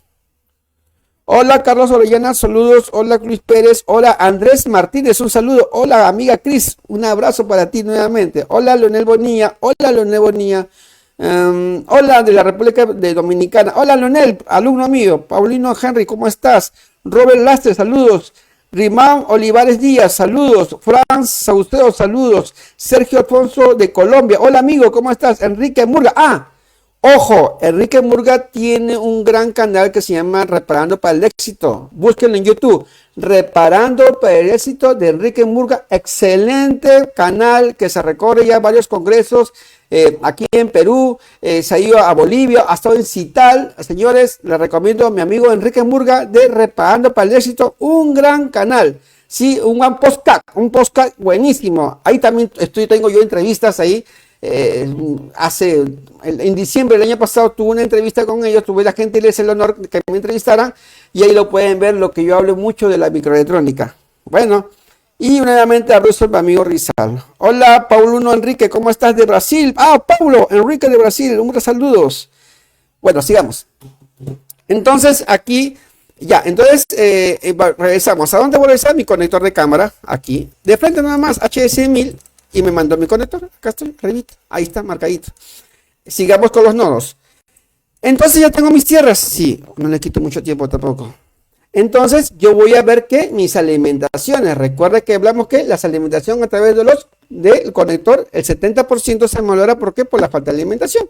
Hola Carlos Orellana, saludos. Hola Luis Pérez. Hola Andrés Martínez, un saludo. Hola amiga Cris, un abrazo para ti nuevamente. Hola Leonel Bonilla. Hola Leonel Bonilla. Hola de la República de Dominicana. Hola Leonel, alumno mío. Paulino Henry, ¿cómo estás? Robert Lastre, saludos. Rimán Olivares Díaz, saludos. Franz Saucedo, saludos. Sergio Alfonso de Colombia. Hola amigo, ¿cómo estás? Enrique Murga. Ojo, Enrique Murga tiene un gran canal que se llama Reparando para el Éxito. Búsquenlo en YouTube. Reparando para el Éxito de Enrique Murga. Excelente canal que se recorre ya varios congresos aquí en Perú. Se ha ido a Bolivia, ha estado en Cital. Señores, les recomiendo a mi amigo Enrique Murga de Reparando para el Éxito. Un gran canal. Sí, un podcast buenísimo. Ahí también tengo yo entrevistas ahí. En diciembre del año pasado tuve una entrevista con ellos, tuve la gentileza y el honor de que me entrevistaran y ahí lo pueden ver lo que yo hablo mucho de la microelectrónica. Bueno, y nuevamente abrazo a mi amigo Rizal. Hola Paulo Enrique, ¿cómo estás de Brasil? Paulo Enrique de Brasil, muchos saludos. Bueno, sigamos. Entonces aquí Ya, entonces regresamos. ¿A dónde voy a regresar? Mi conector de cámara, aquí. De frente nada más, HS1000, y me mandó mi conector. Acá estoy, arribita. Ahí está, marcadito. Sigamos con los nodos. Entonces ya tengo mis tierras. Sí, no le quito mucho tiempo tampoco. Entonces yo voy a ver que mis alimentaciones. Recuerda que hablamos que las alimentaciones a través del conector, el 70% se malora. ¿Por qué? Por la falta de alimentación.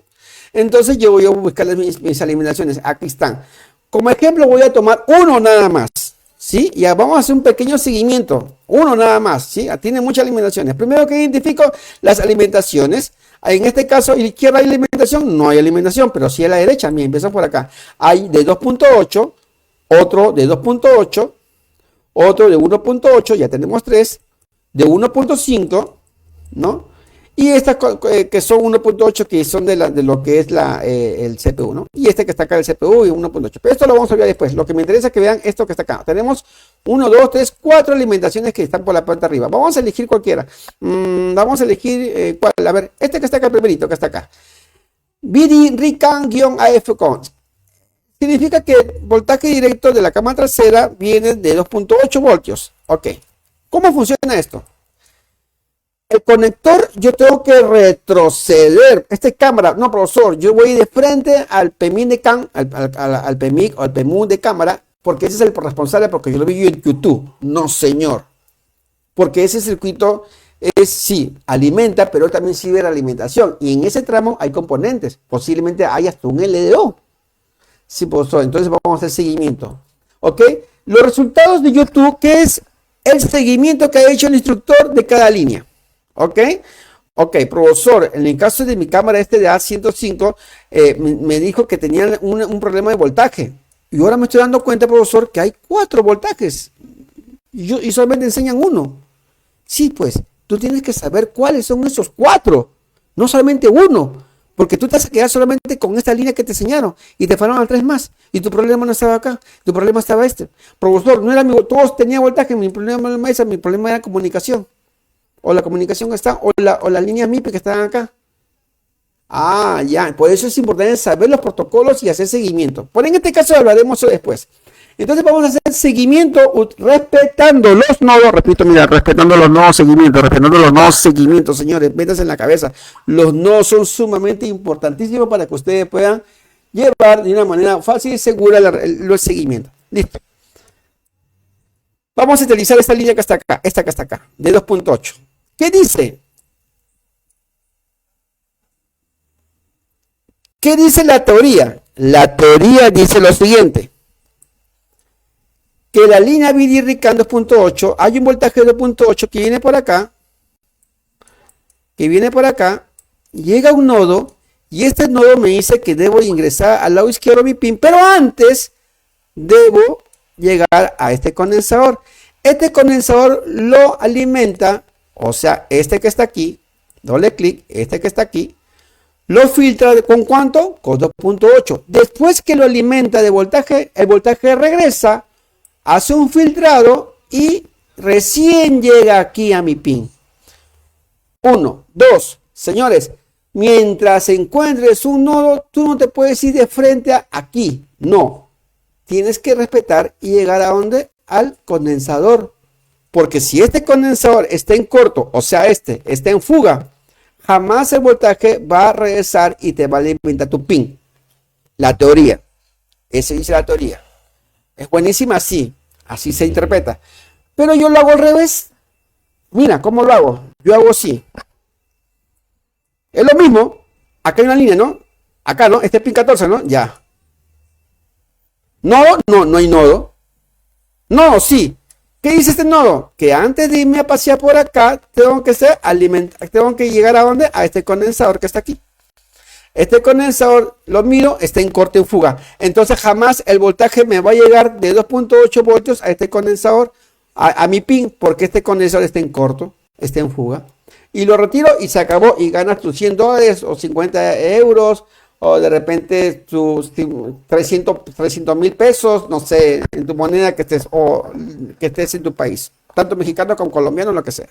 Entonces yo voy a buscar mis alimentaciones. Aquí están. Como ejemplo voy a tomar uno nada más, ¿sí? Ya vamos a hacer un pequeño seguimiento, uno nada más, ¿sí? Tiene muchas alimentaciones. Primero que identifico las alimentaciones. En este caso, a la izquierda hay alimentación, no hay alimentación, pero sí a la derecha. Mira, empiezo por acá. Hay de 2.8, otro de 2.8, otro de 1.8, ya tenemos 3, de 1.5, ¿no? Y estas que son 1.8 que son de lo que es el CPU, ¿no? Y este que está acá, el CPU y 1.8. Pero esto lo vamos a ver después. Lo que me interesa es que vean esto que está acá. Tenemos 1, 2, 3, 4 alimentaciones que están por la parte de arriba. Vamos a elegir cualquiera. Vamos a elegir, ¿cuál? A ver, este que está acá, el primerito, que está acá. BD Rican-AF-Con. Significa que el voltaje directo de la cámara trasera viene de 2.8 voltios. Ok. ¿Cómo funciona esto? El conector, yo tengo que retroceder. Este cámara, no, profesor, yo voy de frente al PMIC de al PMIC o al PMU de cámara, porque ese es el responsable, porque yo lo vi en YouTube. No, señor. Porque ese circuito sí, alimenta, pero también sirve la alimentación. Y en ese tramo hay componentes. Posiblemente hay hasta un LDO. Sí, profesor. Entonces vamos a hacer seguimiento. ¿Ok? Los resultados de YouTube, que es el seguimiento que ha hecho el instructor de cada línea. ¿Ok? Ok, profesor, en el caso de mi cámara de A105, me dijo que tenía un problema de voltaje. Y ahora me estoy dando cuenta, profesor, que hay 4 voltajes. Y solamente enseñan uno. Sí, pues, tú tienes que saber cuáles son esos 4. No solamente uno. Porque tú te vas a quedar solamente con esta línea que te enseñaron. Y te fueron a 3 más. Y tu problema no estaba acá. Tu problema estaba este. Profesor, no era todos tenían voltaje. Mi problema no era ese. Mi problema era comunicación. O la comunicación está, o las líneas MIPI que están acá. Ah, ya. Por eso es importante saber los protocolos y hacer seguimiento. Por en este caso hablaremos eso después. Entonces vamos a hacer seguimiento respetando los nodos. Repito, mira, respetando los nodos seguimientos, señores. Métanse en la cabeza. Los nodos son sumamente importantísimos para que ustedes puedan llevar de una manera fácil y segura el seguimiento. Listo. Vamos a utilizar esta línea que está acá, esta que está acá, de 2.8. ¿Qué dice? ¿Qué dice la teoría? La teoría dice lo siguiente. Que la línea BD-RICAN 2.8, hay un voltaje de 2.8 que viene por acá, llega a un nodo, y este nodo me dice que debo ingresar al lado izquierdo mi pin, pero antes debo llegar a este condensador. Este condensador lo alimenta, o sea, este que está aquí, doble clic, este que está aquí, lo filtra ¿con cuánto? Con 2.8. Después que lo alimenta de voltaje, el voltaje regresa, hace un filtrado y recién llega aquí a mi pin. 1, 2, señores, mientras encuentres un nodo, tú no te puedes ir de frente a aquí, no. Tienes que respetar y llegar a donde? Al condensador. Porque si este condensador está en corto, o sea, este está en fuga, jamás el voltaje va a regresar y te va a alimentar tu pin. La teoría. Esa dice la teoría. Es buenísima, sí. Así se interpreta. Pero yo lo hago al revés. Mira, ¿cómo lo hago? Yo hago así. Es lo mismo. Acá hay una línea, ¿no? Acá, ¿no? Este es pin 14, ¿no? Ya. ¿Nodo? No, no hay nodo. No, sí. ¿Qué dice este nodo? Que antes de irme a pasear por acá, tengo que llegar a dónde? A este condensador que está aquí. Este condensador, lo miro, está en corte en fuga. Entonces jamás el voltaje me va a llegar de 2.8 voltios a este condensador, a mi pin, porque este condensador está en corto, está en fuga. Y lo retiro y se acabó. Y ganas tus $100 o 50 euros. O de repente tus 300,000 pesos, no sé, en tu moneda que estés, o que estés en tu país. Tanto mexicano como colombiano, lo que sea.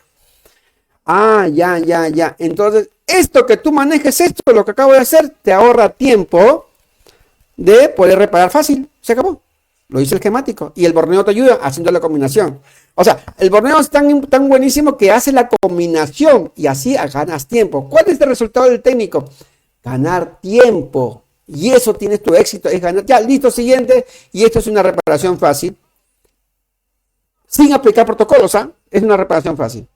Ah, ya. Entonces, esto que tú manejes, esto, lo que acabo de hacer, te ahorra tiempo de poder reparar fácil. Se acabó. Lo dice el esquemático. Y el borneo te ayuda haciendo la combinación. O sea, el borneo es tan buenísimo que hace la combinación y así ganas tiempo. ¿Cuál es el resultado del técnico? Ganar tiempo. Y eso tienes tu éxito, es ganar. Ya, listo, siguiente. Y esto es una reparación fácil. Sin aplicar protocolos, ¿ah? Es una reparación fácil.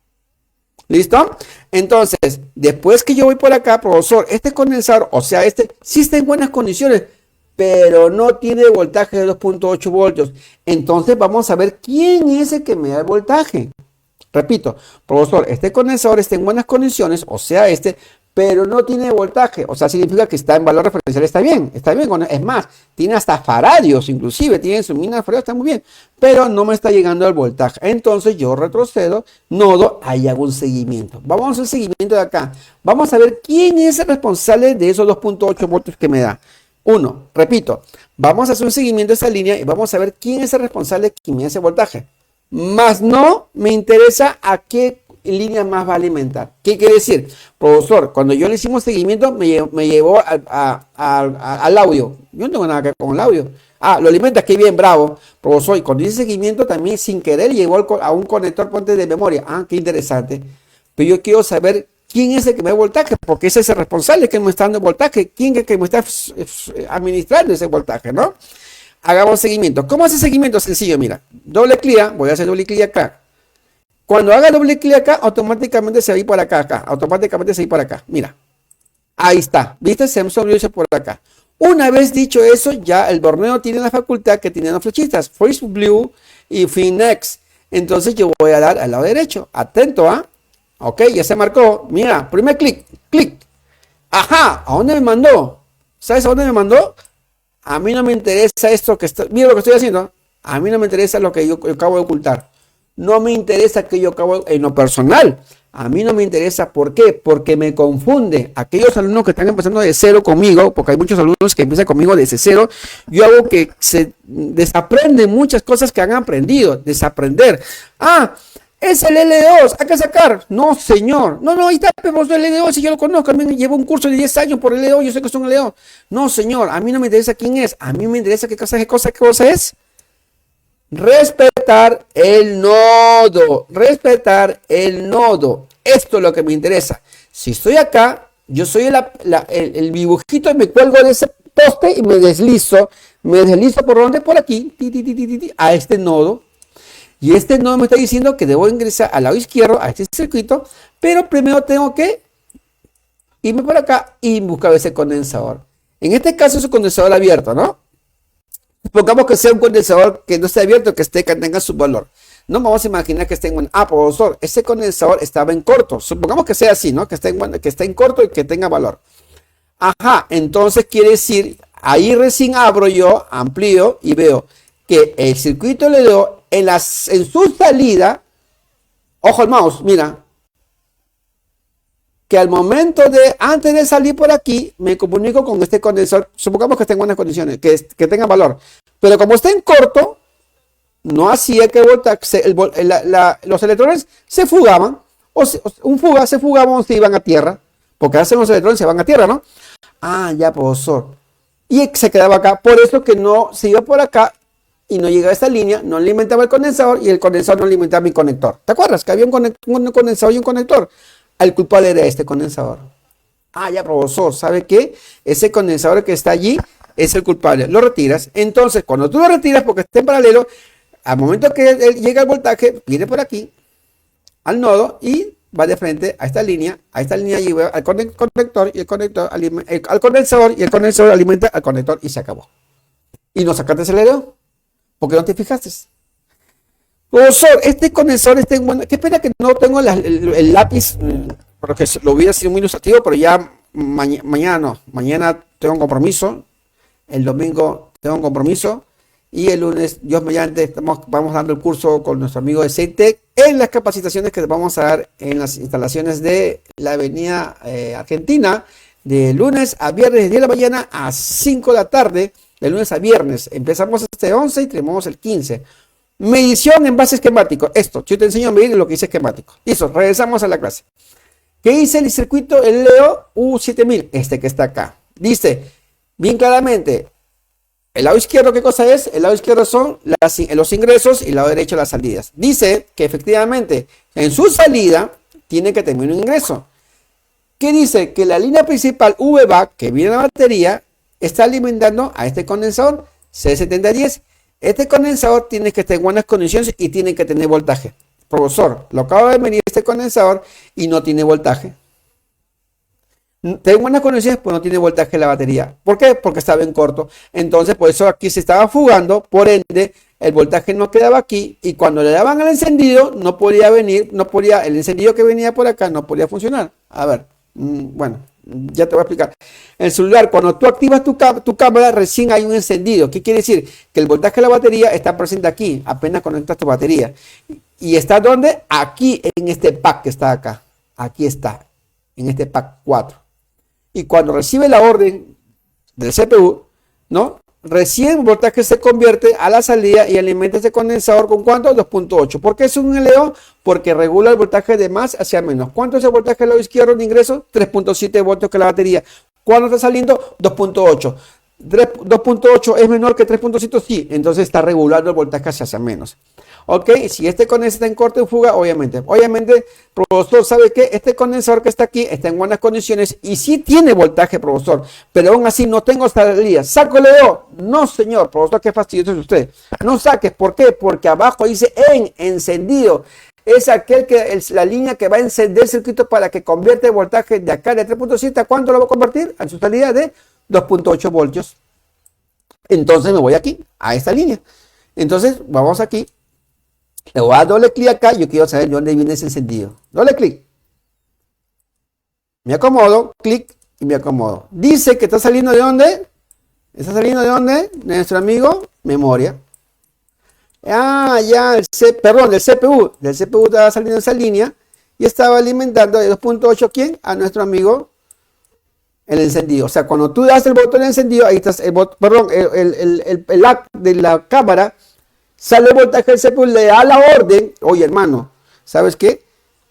¿Listo? Entonces, después que yo voy por acá, profesor, este condensador, o sea, sí está en buenas condiciones, pero no tiene voltaje de 2.8 voltios. Entonces, vamos a ver quién es el que me da el voltaje. Repito, profesor, este condensador está en buenas condiciones, o sea, pero no tiene voltaje. O sea, significa que está en valor referencial, está bien. Es más, tiene hasta faradios, inclusive, tiene su mina de faradio, está muy bien, pero no me está llegando el voltaje. Entonces yo retrocedo, nodo, ahí hago un seguimiento. Vamos a hacer seguimiento de acá. Vamos a ver quién es el responsable de esos 2.8 voltios que me da. Uno, repito, vamos a hacer un seguimiento de esa línea y vamos a ver quién es el responsable que me hace voltaje. Más no me interesa a qué línea más va a alimentar. ¿Qué quiere decir? Profesor, cuando yo le hicimos seguimiento, me llevó al audio. Yo no tengo nada que ver con el audio. Ah, lo alimenta, qué bien, bravo. Profesor, y cuando hice seguimiento también sin querer llevó a un conector ponte de memoria. Ah, qué interesante. Pero yo quiero saber quién es el que me da voltaje, porque ese es el responsable que me está dando voltaje. ¿Quién es el que me está administrando ese voltaje, no? Hagamos seguimiento. ¿Cómo hace seguimiento? Sencillo, mira. Doble clic, voy a hacer doble clic acá. Cuando haga doble clic acá, automáticamente se va a ir por acá, automáticamente se va a ir por acá. Mira, ahí está. ¿Viste? Se me dice por acá. Una vez dicho eso, ya el borneo tiene la facultad que tienen las flechitas. First Blue y Fin Next. Entonces yo voy a dar al lado derecho. Atento, ¿ah? Ok, ya se marcó. Mira, primer clic, clic. Ajá, ¿a dónde me mandó? ¿Sabes a dónde me mandó? A mí no me interesa esto que está. Mira lo que estoy haciendo. A mí no me interesa lo que yo acabo de ocultar. No me interesa que yo acabo en lo personal. A mí no me interesa. ¿Por qué? Porque me confunde. Aquellos alumnos que están empezando de cero conmigo, porque hay muchos alumnos que empiezan conmigo desde cero, yo hago que se desaprenden muchas cosas que han aprendido. Desaprender. Ah, es el L2, hay que sacar. No, señor. No, ahí está el L2, si yo lo conozco. A mí me llevo un curso de 10 años por L2, yo sé que son L2. No, señor, a mí no me interesa quién es. A mí me interesa qué cosa es. Respetar el nodo. Respetar el nodo. Esto es lo que me interesa. Si estoy acá, yo soy el dibujito y me cuelgo de ese poste y me deslizo. Me deslizo por donde, por aquí, a este nodo. Y este nodo me está diciendo que debo ingresar al lado izquierdo a este circuito. Pero primero tengo que irme por acá y buscar ese condensador. En este caso es un condensador abierto, ¿no? Supongamos que sea un condensador que no esté abierto, que tenga su valor. No vamos a imaginar que esté en profesor, ese condensador estaba en corto. Supongamos que sea así, ¿no? Que esté en corto y que tenga valor. Ajá, entonces quiere decir, ahí recién abro yo, amplío y veo que el circuito le doy en su salida, ojo al mouse, mira, que al momento antes de salir por aquí, me comunico con este condensador, supongamos que esté en buenas condiciones, que tenga valor, pero como está en corto, no hacía que los electrones se fugaban, se fugaban o se iban a tierra, porque hacen los electrones se van a tierra, ¿no? Ah, ya, profesor. Y se quedaba acá, por eso que no se iba por acá y no llegaba a esta línea, no alimentaba el condensador y el condensador no alimentaba mi conector. ¿Te acuerdas? Que había un condensador y un conector. El culpable era este condensador. Ah, ya, profesor, ¿sabe qué? Ese condensador que está allí es el culpable. Lo retiras. Entonces, cuando tú lo retiras porque está en paralelo, al momento que llega el voltaje, viene por aquí al nodo y va de frente a esta línea lleva al conector y el conector al condensador y el condensador alimenta al conector y se acabó. Y no sacaste el L2 porque no te fijaste. Profesor, este condensador está en buena. Qué pena que no tengo el lápiz, porque lo hubiera sido muy ilustrativo, pero ya mañana tengo un compromiso, el domingo tengo un compromiso y el lunes, Dios mediante, vamos dando el curso con nuestro amigo de Ceitec en las capacitaciones que vamos a dar en las instalaciones de la Avenida Argentina, de lunes a viernes de 10 de la mañana a 5 de la tarde, de lunes a viernes. Empezamos este 11 y terminamos el 15. Medición en base esquemático. Esto, yo te enseño a medir lo que hice esquemático. Listo, regresamos a la clase. ¿Qué dice el circuito? El Leo U7000, este que está acá. Dice, bien claramente, El lado izquierdo, ¿qué cosa es? El lado izquierdo son los ingresos y el lado derecho las salidas. Dice que efectivamente en su salida tiene que tener un ingreso. ¿Qué dice? Que la línea principal VBAC, que viene de la batería, está alimentando a este condensador C7010. Este condensador tiene que estar en buenas condiciones y tiene que tener voltaje. Profesor, lo acabo de medir este condensador y no tiene voltaje. Tiene buenas condiciones, pues no tiene voltaje la batería. ¿Por qué? Porque estaba en corto. Entonces, por eso aquí se estaba fugando, por ende, el voltaje no quedaba aquí y cuando le daban al encendido, no podía venir, el encendido que venía por acá no podía funcionar. A ver, bueno, ya te voy a explicar. El celular, cuando tú activas tu cámara, recién hay un encendido. ¿Qué quiere decir? Que el voltaje de la batería está presente aquí, apenas conectas tu batería. ¿Y está dónde? Aquí, en este pack que está acá. Aquí está, en este pack 4. Y cuando recibe la orden del CPU, ¿no? Recién el voltaje se convierte a la salida y alimenta este condensador con ¿cuánto? 2.8. ¿Por qué es un LDO? Porque regula el voltaje de más hacia menos. ¿Cuánto es el voltaje del lado izquierdo de ingreso? 3.7 voltios que la batería. ¿Cuándo está saliendo? 2.8. 2.8 es menor que 3.7, sí. Entonces está regulando el voltaje hacia menos. Ok, si este condensador está en corte en fuga, obviamente, profesor, ¿sabe qué? Este condensador que está aquí está en buenas condiciones y sí tiene voltaje, profesor, pero aún así no tengo salida. ¿Saco el LDO? No, señor, profesor, qué fastidioso es usted. No saques, ¿por qué? Porque abajo dice en encendido. Es aquel que es la línea que va a encender el circuito para que convierta el voltaje de acá de 3.7. ¿A cuánto lo va a convertir? A su salida de 2.8 voltios. Entonces me voy aquí, a esta línea. Entonces, vamos aquí. Le voy a dar doble clic acá. Yo quiero saber de dónde viene ese encendido. Doble clic. Me acomodo, clic y me acomodo. Dice que está saliendo de dónde. ¿Está saliendo de dónde? De nuestro amigo memoria. Ah, ya, del CPU. Del CPU estaba saliendo esa línea y estaba alimentando de 2.8 ¿quién? A nuestro amigo el encendido. O sea, cuando tú das el botón de encendido, ahí está el LAC de la cámara. Sale el voltaje del CPU, le da la orden. Oye, hermano, ¿sabes qué?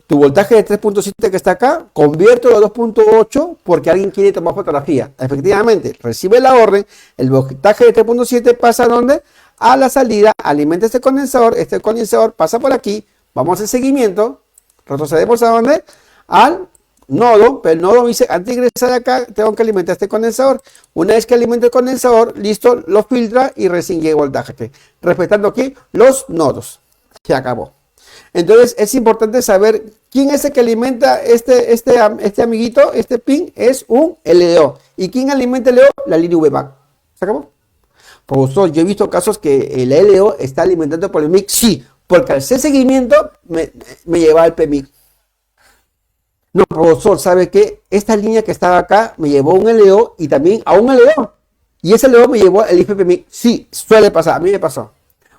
Tu voltaje de 3.7 que está acá, conviértelo a 2.8 porque alguien quiere tomar fotografía. Efectivamente, recibe la orden. El voltaje de 3.7 pasa ¿a dónde? A la salida, alimenta este condensador pasa por aquí. Vamos al seguimiento. Retrocedemos ¿a dónde? Al nodo, pero el nodo dice, antes de ingresar acá, tengo que alimentar este condensador. Una vez que alimente el condensador, listo, lo filtra y recién llega el voltaje. Respetando aquí los nodos. Se acabó. Entonces, es importante saber quién es el que alimenta este amiguito, este pin, es un LDO. ¿Y quién alimenta el LDO? La línea VBAC. ¿Se acabó? Profesor, yo he visto casos que el LDO está alimentando por el MIC. Sí, porque al hacer seguimiento me lleva al PMIC. No, profesor, ¿sabe qué? Esta línea que estaba acá me llevó a un LDO y también a un LDO. Y ese LDO me llevó al IFPMI. Sí, suele pasar, a mí me pasó.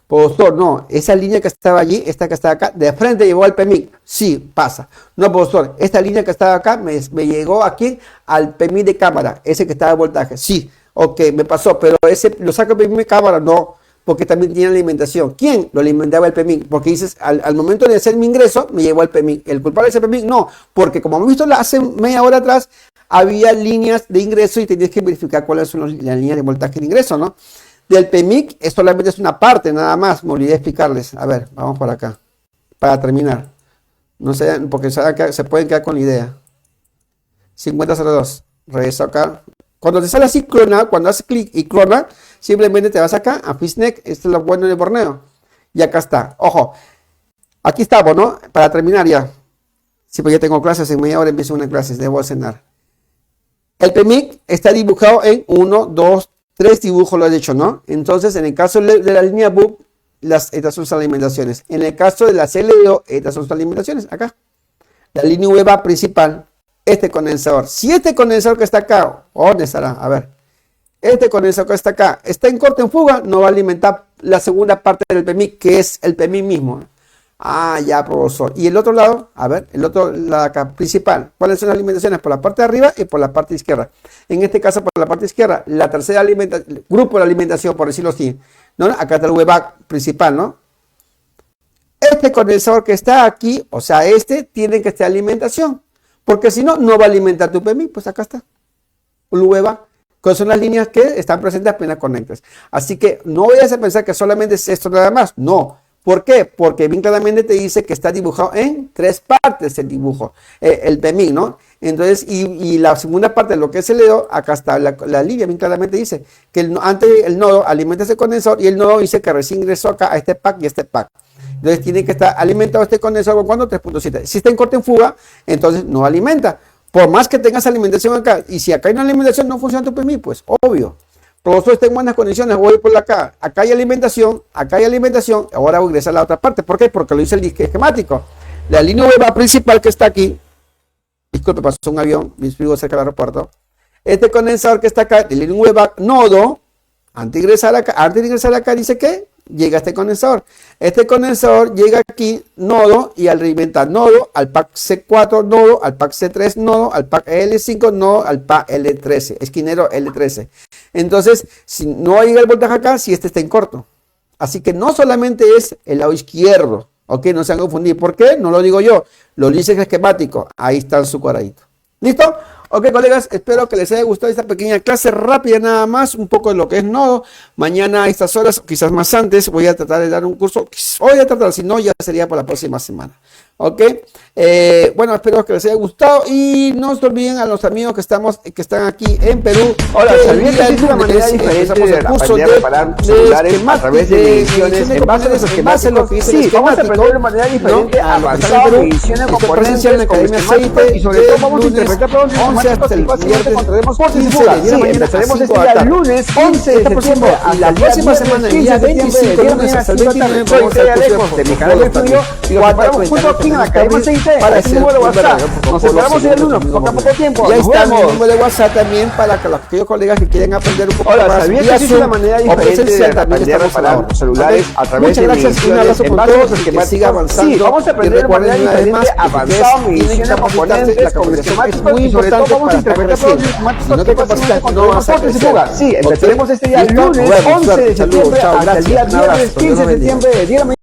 Profesor, no, esa línea que estaba allí, esta que estaba acá, de frente llevó al PMI. Sí, pasa. No, profesor, esta línea que estaba acá me llegó aquí al PMI de cámara, ese que estaba de voltaje. Sí, ok, me pasó, pero ese lo saco del PMI de cámara, no. Porque también tiene alimentación. ¿Quién lo alimentaba el PMIC? Porque dices, al momento de hacer mi ingreso, me llevó el PMIC. ¿El culpable es el PMIC? No, porque como hemos visto hace media hora atrás, había líneas de ingreso y tenías que verificar cuáles son las líneas de voltaje de ingreso, ¿no? Del PMIC, esto solamente es una parte, nada más. Me olvidé explicarles. A ver, vamos por acá. Para terminar. No sé, porque se pueden quedar con la idea. 5002. Regreso acá. Cuando te sale así clona, cuando haces clic y clona, simplemente te vas acá a Fishnet. Esto es lo bueno de Borneo. Y acá está. Ojo. Aquí estamos, ¿no? Para terminar ya. Sí, pues ya tengo clases. En media hora empiezo una clase. Debo cenar. El PMIC está dibujado en 1, 2, 3 dibujos, lo he hecho, ¿no? Entonces, en el caso de la línea BUB, estas son sus alimentaciones. En el caso de la LDO, estas son sus alimentaciones. Acá. La línea VBA principal. Este condensador. Si este condensador que está acá, ¿dónde estará? A ver. Este condensador que está acá está en corte en fuga, no va a alimentar la segunda parte del PMIC, que es el PMIC mismo. Ah, ya, profesor. Y el otro lado, a ver, el otro lado acá, principal. ¿Cuáles son las alimentaciones? Por la parte de arriba y por la parte izquierda. En este caso, por la parte izquierda, la tercera grupo de alimentación, por decirlo así. ¿No? Acá está el VBAC principal, ¿no? Este condensador que está aquí, o sea, tiene que estar alimentación. Porque si no, no va a alimentar tu PMI. Pues acá está. El VBAC ¿Cuáles son las líneas que están presentes apenas conectas? Así que no vayas a pensar que solamente es esto nada más. No. ¿Por qué? Porque bien claramente te dice que está dibujado en 3 partes el dibujo, el PMI, ¿no? Entonces, y la segunda parte de lo que es el EO, acá está la línea, bien claramente dice que antes el nodo alimenta ese condensador y el nodo dice que recién ingresó acá a este pack y este pack. Entonces tiene que estar alimentado este condensador cuando 3.7. Si está en corte en fuga, entonces no alimenta. Por más que tengas alimentación acá, y si acá hay una alimentación, no funciona tu PMI, pues obvio. Profesor, está en buenas condiciones, voy por acá. Acá hay alimentación, ahora voy a ingresar a la otra parte. ¿Por qué? Porque lo dice el disque esquemático. La línea UVA principal que está aquí, disculpe, pasó un avión, me vivo cerca del aeropuerto. Este condensador que está acá, el línea UVA nodo, antes de ingresar acá, dice que llega este condensador. Este condensador llega aquí, nodo, y alimenta nodo al pack C4 nodo, al pack C3 nodo, al pack L5 nodo, al pack L13, esquinero L13. Entonces, si no llega el voltaje acá, si este está en corto. Así que no solamente es el lado izquierdo, ok, no se han confundido. ¿Por qué? No lo digo yo, lo dice el esquemático. Ahí está en su cuadradito. ¿Listo? Ok, colegas, espero que les haya gustado esta pequeña clase rápida nada más, un poco de lo que es nodo. Mañana a estas horas, quizás más antes, voy a tratar de dar un curso. Voy a tratar, si no, ya sería por la próxima semana. Ok, bueno, espero que les haya gustado y no se olviden a los amigos que están aquí en Perú. Hola, ¿sabían que existe una manera diferente de aprender a reparar celulares a través de mediciones en base a los esquemáticos? Sí, vamos a aprender de manera diferente avanzada mediciones, componentes, con esquemáticos y sobre todo vamos a interpretar todos los esquemáticos y fácilmente encontraremos cortes y fugas. Sí, empezaremos este día el lunes 11 de septiembre y la próxima semana, el día 25 de lunes hasta el 29, soy Tea Lejos de mi canal de estudio y nos preparamos junto aquí en la Academia CIT para el número de WhatsApp. Nos encontramos el lunes, poco a poco tiempo. Y ahí está mi número de WhatsApp también para que aquellos colegas que quieren aprender un poco más. Hola, ¿sabías que existe una manera diferente de aprender a reparar celulares a través de mediciones en base a los esquemáticos? Siga avanzando. Sí, vamos a aprender de manera diferente avanzada mediciones, componentes, con esquemáticos y sobre todo vamos a interpretar todos los esquemáticos que fácilmente encontraremos cortes y fugas. Sí, empezaremos este día el lunes 11 de septiembre hasta el día viernes 15 de septiembre de 10 de la mañana.